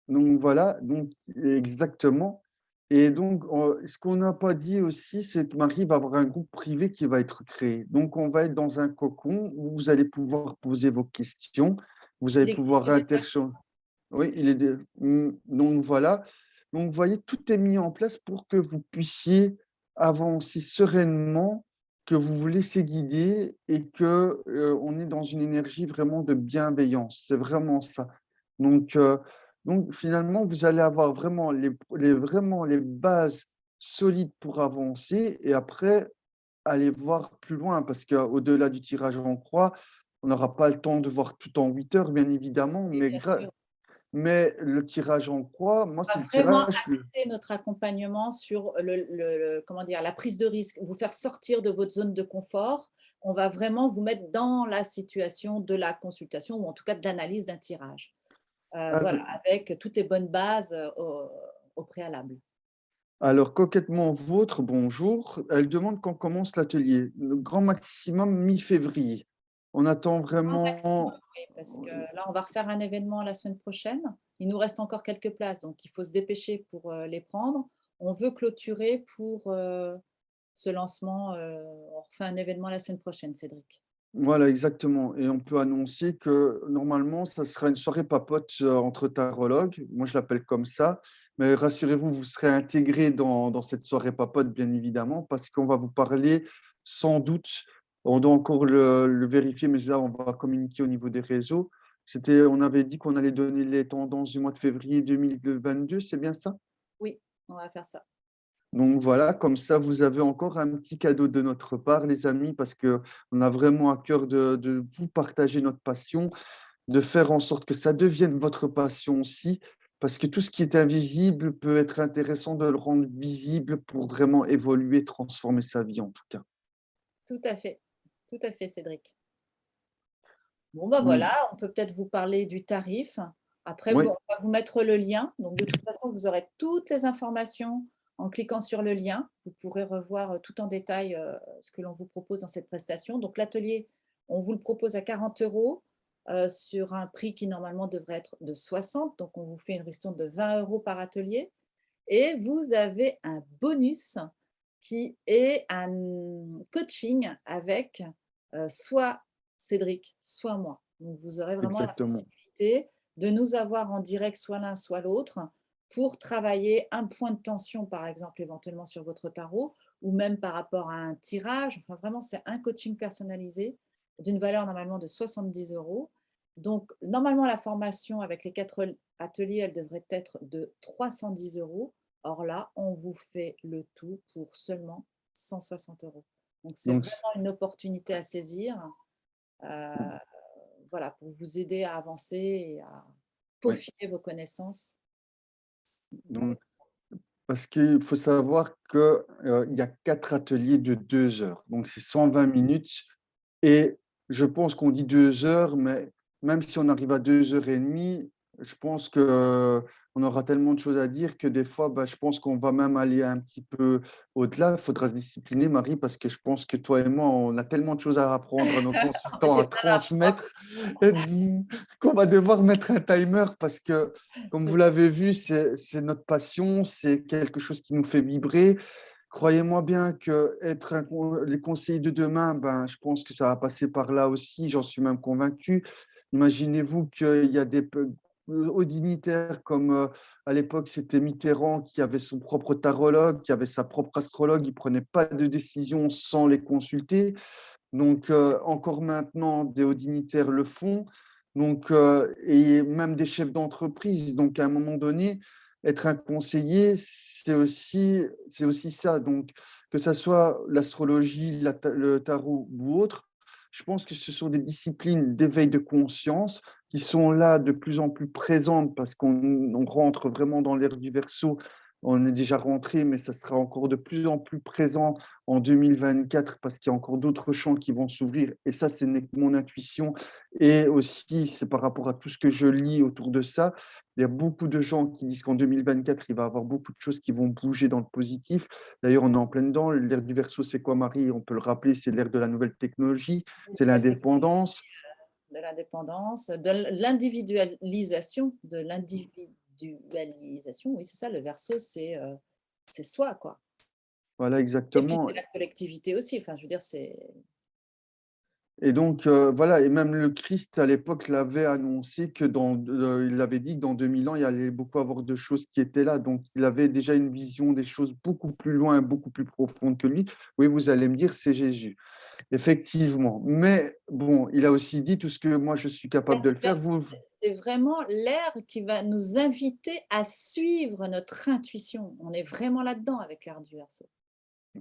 Donc voilà, donc exactement. Et donc ce qu'on n'a pas dit aussi, c'est que Marie va avoir un groupe privé qui va être créé. Donc on va être dans un cocon où vous allez pouvoir poser vos questions, vous allez Il existe pouvoir déjà. oui, il est donc voilà. Donc vous voyez, tout est mis en place pour que vous puissiez avancer sereinement, que vous vous laissez guider et que, on est dans une énergie vraiment de bienveillance. C'est vraiment ça. Donc finalement, vous allez avoir vraiment les bases solides pour avancer et après aller voir plus loin parce qu'au-delà du tirage en croix, on n'aura pas le temps de voir tout en 8 heures, bien évidemment, Oui, bien sûr. mais le tirage en croix, moi, On c'est va le vraiment tirage que axer notre accompagnement sur comment dire? La prise de risque, vous faire sortir de votre zone de confort. On va vraiment vous mettre dans la situation de la consultation ou en tout cas de l'analyse d'un tirage. Voilà, ave avec toutes les bonnes bases, au préalable. alors coquettement vôtre, bonjour, elle demande quand commence l'atelier. Le grand maximum mi-février. On attend Grand maximum, vraiment. oui, parce que là, on va refaire un événement la semaine prochaine. Il nous reste encore quelques places, donc il faut se dépêcher pour, les prendre. On veut clôturer pour, ce lancement, on refait un événement la semaine prochaine, Cédric. Voilà, exactement, et on peut annoncer que normalement, ça sera une soirée papote, entre tarologues. Moi, je l'appelle comme ça, mais rassurez-vous, vous serez intégrés dans cette soirée papote, bien évidemment, parce qu'on va vous parler sans doute, on doit encore le vérifier, mais là, on va communiquer au niveau des réseaux. On avait dit qu'on allait donner les tendances du mois de février 2022, c'est bien ça? Oui, on va faire ça. Donc voilà, comme ça, vous avez encore un petit cadeau de notre part, les amis, parce qu'on a vraiment à cœur de vous partager notre passion, de faire en sorte que ça devienne votre passion aussi, parce que tout ce qui est invisible peut être intéressant de le rendre visible pour vraiment évoluer, transformer sa vie en tout cas. Tout à fait, Cédric. Bon, bah, Donc, voilà, on peut peut-être vous parler du tarif. Après, bon, oui, on va vous mettre le lien. Donc, de toute façon, vous aurez toutes les informations en cliquant sur le lien. Vous pourrez revoir tout en détail ce que l'on vous propose dans cette prestation. Donc, l'atelier, on vous le propose à 40 euros sur un prix qui normalement devrait être de 60. Donc, on vous fait une ristourne de 20 euros par atelier. Et vous avez un bonus qui est un coaching avec soit Cédric, soit moi. Donc vous aurez vraiment la exactement. possibilité de nous avoir en direct, soit l'un, soit l'autre, pour travailler un point de tension, par exemple, éventuellement sur votre tarot, ou même par rapport à un tirage. Enfin, vraiment, c'est un coaching personnalisé d'une valeur normalement de 70 euros. Donc, normalement, la formation avec les 4 ateliers, elle devrait être de 310 euros. Or là, on vous fait le tout pour seulement 160 euros. Donc, c'est Donc, vraiment une opportunité à saisir, heu, voilà, pour vous aider à avancer et à ouais, peaufiner vos connaissances. donc, parce qu'il faut savoir que, il y a 4 ateliers de 2 heures, donc c'est 120 minutes. Et je pense qu'on dit 2 heures, mais même si on arrive à 2 heures et demie, je pense que on aura tellement de choses à dire que des fois, bah, je pense qu'on va même aller un petit peu au-delà. Il faudra se discipliner, Marie, parce que je pense que toi et moi, on a tellement de choses à apprendre à nos On consultants était à bien large, transmettre qu'on va devoir mettre un timer parce que, comme c'est vous ça. l'avez vu, c'est notre passion, c'est quelque chose qui nous fait vibrer. Croyez-moi bien qu'être les conseillers de demain, ben, je pense que ça va passer par là aussi, j'en suis même convaincu. Imaginez-vous qu'il y a des hauts dignitaires comme à l'époque c'était Mitterrand qui avait son propre tarologue, qui avait sa propre astrologue, il ne prenait pas de décision sans les consulter. Donc encore maintenant, des hauts dignitaires le font. Donc, et même des chefs d'entreprise. Donc à un moment donné, être un conseiller, c'est aussi ça. Donc que ça soit l'astrologie, le tarot ou autre, je pense que ce sont des disciplines d'éveil de conscience qui sont là de plus en plus présentes parce qu'on rentre vraiment dans l'ère du Verseau. On est déjà rentré, mais ça sera encore de plus en plus présent en 2024 parce qu'il y a encore d'autres champs qui vont s'ouvrir. Et ça, c'est mon intuition. Et aussi, c'est par rapport à tout ce que je lis autour de ça. Il y a beaucoup de gens qui disent qu'en 2024, il va y avoir beaucoup de choses qui vont bouger dans le positif. D'ailleurs, on est en plein dedans. L'ère du Verseau, c'est quoi, Marie? On peut le rappeler, c'est l'ère de la nouvelle technologie, Une c'est nouvelle technologie, l'indépendance. de l'indépendance, de l'individualisation, oui, c'est ça, le verso, c'est soi, quoi. Voilà, Et puis exactement. c'est la collectivité aussi, enfin, je veux dire, c'est Et donc, voilà, et même le Christ, à l'époque, l'avait annoncé que il avait dit que dans 2000 ans, il y allait beaucoup avoir de choses qui étaient là. Donc, il avait déjà une vision des choses beaucoup plus loin, beaucoup plus profonde que lui. Oui, vous allez me dire, c'est Jésus. Effectivement. Mais bon, il a aussi dit tout ce que moi, je suis capable l'ère de du le faire. verseau, c'est vraiment l'ère qui va nous inviter à suivre notre intuition. On est vraiment là-dedans avec l'ère du verseau.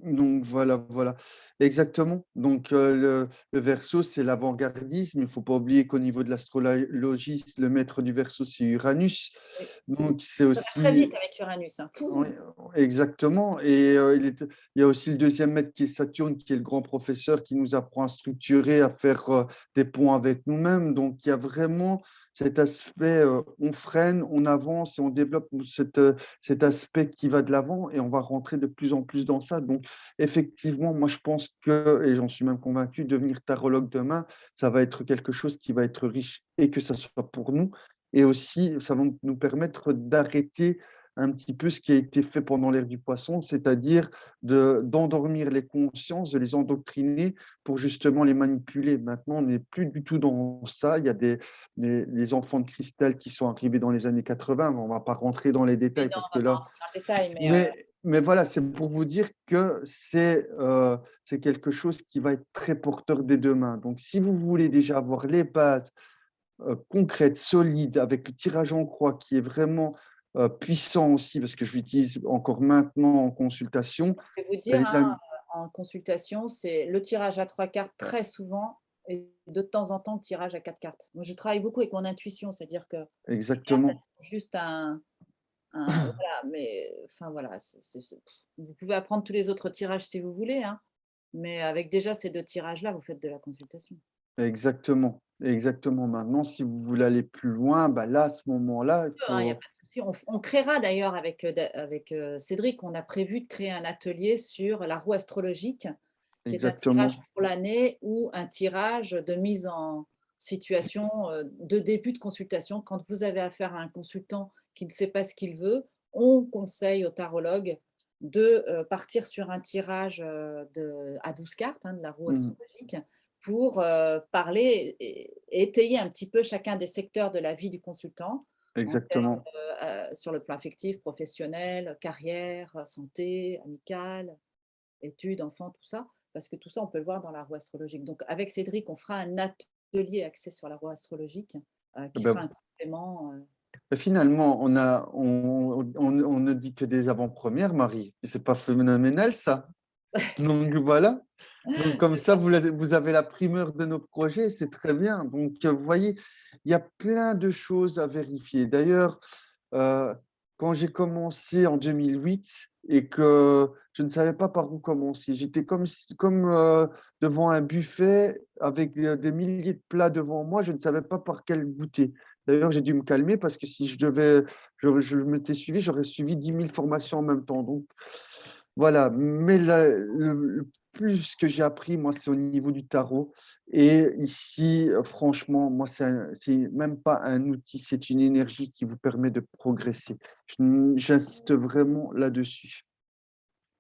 Donc voilà, voilà, exactement. Donc le Verseau, c'est l'avant-gardisme. Il ne faut pas oublier qu'au niveau de l'astrologie, le maître du Verseau, c'est Uranus. Oui, Donc c'est ça va très aussi vite avec Uranus, hein. oui, Fou! exactement. Et il y a aussi le deuxième maître qui est Saturne, qui est le grand professeur qui nous apprend à structurer, à faire des ponts avec nous-mêmes. Donc il y a vraiment cet aspect, on freine, on avance et on développe cet aspect qui va de l'avant et on va rentrer de plus en plus dans ça. Donc effectivement, moi je pense que, et j'en suis même convaincu, devenir tarologue demain, ça va être quelque chose qui va être riche et que ça soit pour nous. Et aussi, ça va nous permettre d'arrêter un petit peu ce qui a été fait pendant l'ère du poisson, c'est-à-dire d'endormir les consciences, de les endoctriner pour justement les manipuler. Maintenant, on n'est plus du tout dans ça. Il y a les enfants de cristal qui sont arrivés dans les années 80, mais on ne va pas rentrer dans les Oui, détails non, parce on que va pas là, rentrer dans le détail, mais mais voilà, c'est pour vous dire que c'est quelque chose qui va être très porteur des deux mains. Donc, si vous voulez déjà avoir les bases concrète, solide, avec le tirage en croix qui est vraiment puissant aussi, parce que je l'utilise encore maintenant en consultation. je vais vous Bah, dire, hein, en consultation, c'est le tirage à 3 cartes très souvent et de temps en temps le tirage à 4 cartes. Moi, je travaille beaucoup avec mon intuition, c'est-à-dire que les cartes, elles exactement, sont juste voilà, mais enfin voilà, vous pouvez apprendre tous les autres tirages si vous voulez, hein, mais avec déjà ces 2 tirages-là, vous faites de la consultation. exactement, exactement. Maintenant, si vous voulez aller plus loin, bah là, à ce moment-là, il Il y a faut pas de souci. On créera d'ailleurs avec Cédric, on a prévu de créer un atelier sur la roue astrologique, qui est un tirage exactement, pour l'année ou un tirage de mise en situation, de début de consultation. Quand vous avez affaire à un consultant qui ne sait pas ce qu'il veut, on conseille au tarologue de, partir sur un tirage, à 12 cartes, hein, de la roue mmh, astrologique pour, parler et étayer un petit peu chacun des secteurs de la vie du consultant en exactement, sur le plan affectif, professionnel, carrière, santé, amicale, études, enfants, tout ça. Parce que tout ça, on peut le voir dans la roue astrologique. Donc avec Cédric, on fera un atelier axé sur la roue astrologique, qui bah, sera un complément, finalement, on ne dit que des avant-premières, Marie. C'est pas phénoménal ça? Donc voilà. Donc comme ça, vous avez la primeur de nos projets, c'est très bien. Donc vous voyez, il y a plein de choses à vérifier. D'ailleurs, heu, quand j'ai commencé en 2008 et que je ne savais pas par où commencer, j'étais comme devant un buffet avec, des milliers de plats devant moi, je ne savais pas par quel goûter. D'ailleurs, j'ai dû me calmer parce que si je m'étais suivi, j'aurais suivi 10 000 formations en même temps. Donc voilà, mais le plus que j'ai appris, moi, c'est au niveau du tarot et ici, franchement, moi, c'est même pas un outil, c'est une énergie qui vous permet de progresser. J'insiste vraiment là-dessus.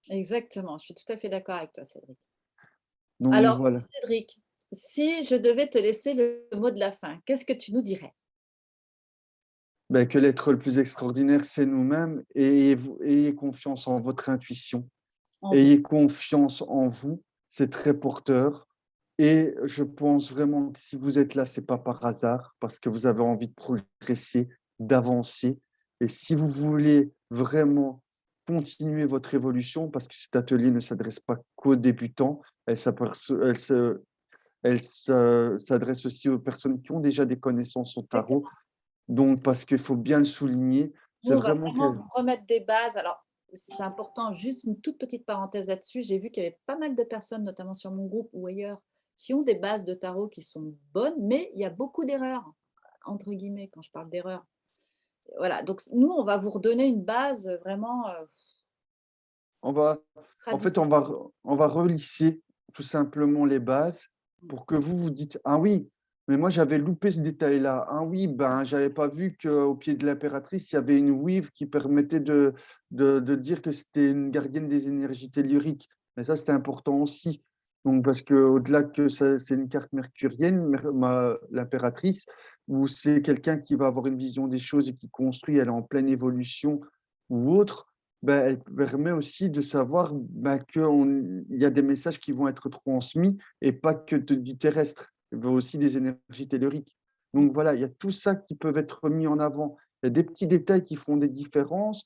exactement, je suis tout à fait d'accord avec toi, Cédric. Donc Alors voilà, Cédric, si je devais te laisser le mot de la fin, qu'est-ce que tu nous dirais? bah, que l'être le plus extraordinaire, c'est nous-mêmes et ayez confiance en votre intuition. En vous. Ayez confiance en vous, c'est très porteur et je pense vraiment que si vous êtes là, c'est pas par hasard, parce que vous avez envie de progresser, d'avancer et si vous voulez vraiment continuer votre évolution, parce que cet atelier ne s'adresse pas qu'aux débutants, elle s'aperce elle se elle s'adresse aussi aux personnes qui ont déjà des connaissances au tarot. Exactement. Donc, parce qu'il faut bien le souligner, Nous, c'est on va vraiment vraiment que vous remettre des bases. Alors, c'est important, juste une toute petite parenthèse là-dessus. J'ai vu qu'il y avait pas mal de personnes, notamment sur mon groupe ou ailleurs, qui ont des bases de tarot qui sont bonnes, mais il y a beaucoup d'erreurs, entre guillemets, quand je parle d'erreurs. Voilà, donc nous, on va vous redonner une base vraiment on va en fait, traditionnelle. on va relisser tout simplement les bases pour que vous vous dites: «Ah oui, mais moi j'avais loupé ce détail-là. Ah oui, ben, j'avais pas vu qu'au pied de l'impératrice, il y avait une weave qui permettait de dire que c'était une gardienne des énergies telluriques». Mais ça, c'était important aussi. Donc parce qu'au-delà que ça c'est une carte mercurienne, l'impératrice, ou c'est quelqu'un qui va avoir une vision des choses et qui construit, elle est en pleine évolution ou autre. Bah, elle permet aussi de savoir, bah, qu'il y a des messages qui vont être transmis et pas que du terrestre, il y a aussi des énergies telluriques. Mmh. Donc voilà, il y a tout ça qui peuvent être mis en avant. Il y a des petits détails qui font des différences.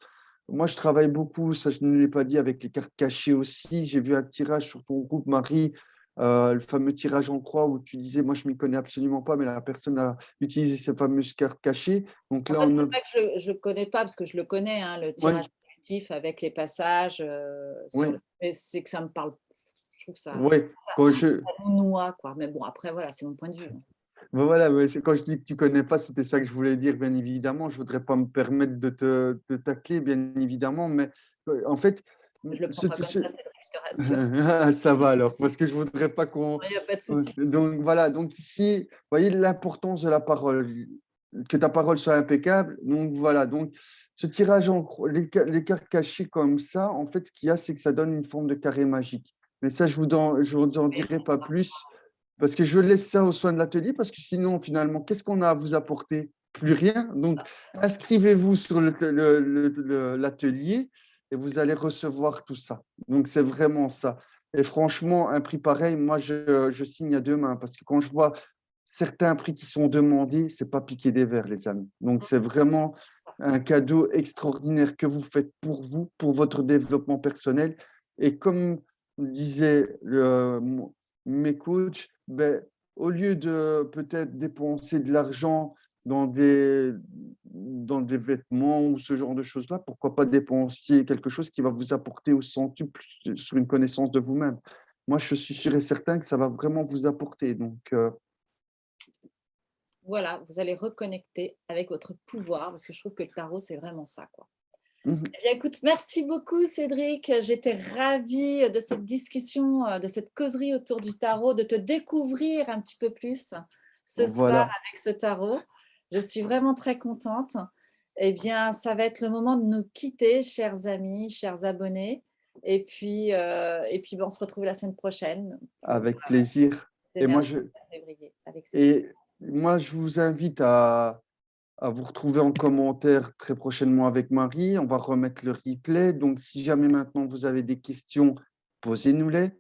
Moi, je travaille beaucoup, ça je ne l'ai pas dit, avec les cartes cachées aussi. J'ai vu un tirage sur ton groupe, Marie, le fameux tirage en croix où tu disais: «Moi, je m'y connais absolument pas», mais la personne a utilisé ces fameuses cartes cachées. Donc En là, fait, on c'est a pas que je le connais pas, parce que je le connais, hein, le tirage oui, intuitif avec les passages, sur le oui, mais c'est que ça me parle, je trouve que oui, ça quand je ça nous noie, quoi. Mais bon, après voilà, c'est mon point de vue, hein. bah, voilà, ouais, c'est quand je dis que tu connais pas, c'était ça que je voulais dire, bien évidemment. Je voudrais pas me permettre de tacler, bien évidemment, mais, en fait, Je le prends ce pas comme ce ça, Cédric, je te rassure. ça va alors, parce que je voudrais pas qu'on Il y a pas de souci. donc voilà, donc ici, vous voyez l'importance de la parole, que ta parole soit impeccable. Donc voilà, donc ce tirage en cro les cartes cachées comme ça, en fait, ce qu'il y a, c'est que ça donne une forme de carré magique. Mais ça, je vous en dirai pas plus, parce que je laisse ça aux soins de l'atelier, parce que sinon, finalement, qu'est-ce qu'on a à vous apporter? Plus rien. Donc inscrivez-vous sur l'atelier et vous allez recevoir tout ça. Donc c'est vraiment ça. Et franchement, un prix pareil, moi, je signe à 2 mains, parce que quand je vois certains prix qui sont demandés, c'est pas piquer des verres, les amis. Donc c'est vraiment un cadeau extraordinaire que vous faites pour vous, pour votre développement personnel. Et comme disaient mes coachs, ben, au lieu de peut-être dépenser de l'argent dans des vêtements ou ce genre de choses-là, pourquoi pas dépenser quelque chose qui va vous apporter au centuple sur une connaissance de vous-même. Moi, je suis sûr et certain que ça va vraiment vous apporter. Donc, Voilà, vous allez reconnecter avec votre pouvoir, parce que je trouve que le tarot, c'est vraiment ça, quoi. mmh Eh bien, écoute, merci beaucoup Cédric. J'étais ravie de cette discussion, de cette causerie autour du tarot, de te découvrir un petit peu plus ce soir voilà, avec ce tarot. Je suis vraiment très contente. Eh bien, ça va être le moment de nous quitter, chers amis, chers abonnés. Et puis, ben, on se retrouve la semaine prochaine pour avec plaisir. les Et moi, énergies je de février avec Cédric. et moi, je vous invite à vous retrouver en commentaire très prochainement avec Marie. On va remettre le replay. Donc, si jamais maintenant vous avez des questions, posez-nous-les.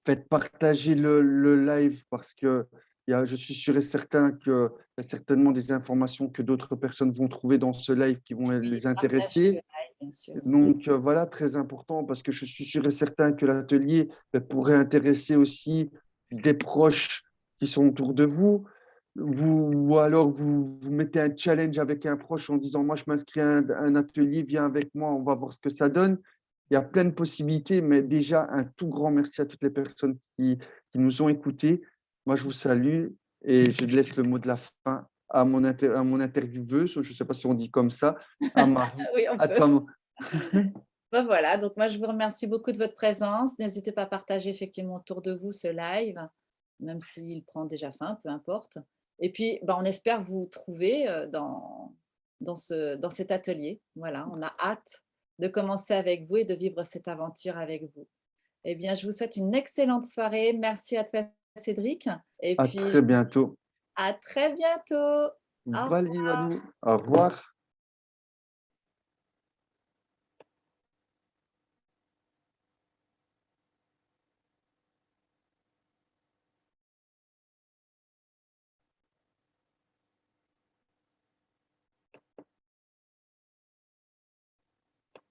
Faites partager le live, parce que je suis sûr et certain qu'il y a certainement des informations que d'autres personnes vont trouver dans ce live qui vont Oui, les partagez le intéresser. live, bien sûr. Donc, voilà, très important, parce que je suis sûr et certain que l'atelier, pourrait intéresser aussi des proches qui sont autour de vous. Ou alors vous mettez un challenge avec un proche en disant: «Moi, je m'inscris à un atelier, viens avec moi, on va voir ce que ça donne». Il y a plein de possibilités, mais déjà un tout grand merci à toutes les personnes qui nous ont écoutés. Moi, je vous salue et je laisse le mot de la fin à mon intervieweuse, je ne sais pas si on dit comme ça, à Marie. Oui, on À peut. toi. Ben voilà, donc moi je vous remercie beaucoup de votre présence. N'hésitez pas à partager effectivement autour de vous ce live, même s'il prend déjà fin, peu importe. Et puis, ben, on espère vous trouver dans cet atelier. Voilà, on a hâte de commencer avec vous et de vivre cette aventure avec vous. Eh bien, je vous souhaite une excellente soirée. Merci à toi, Cédric. Et À puis, très bientôt. à très bientôt. Au Walou, walou. Au revoir.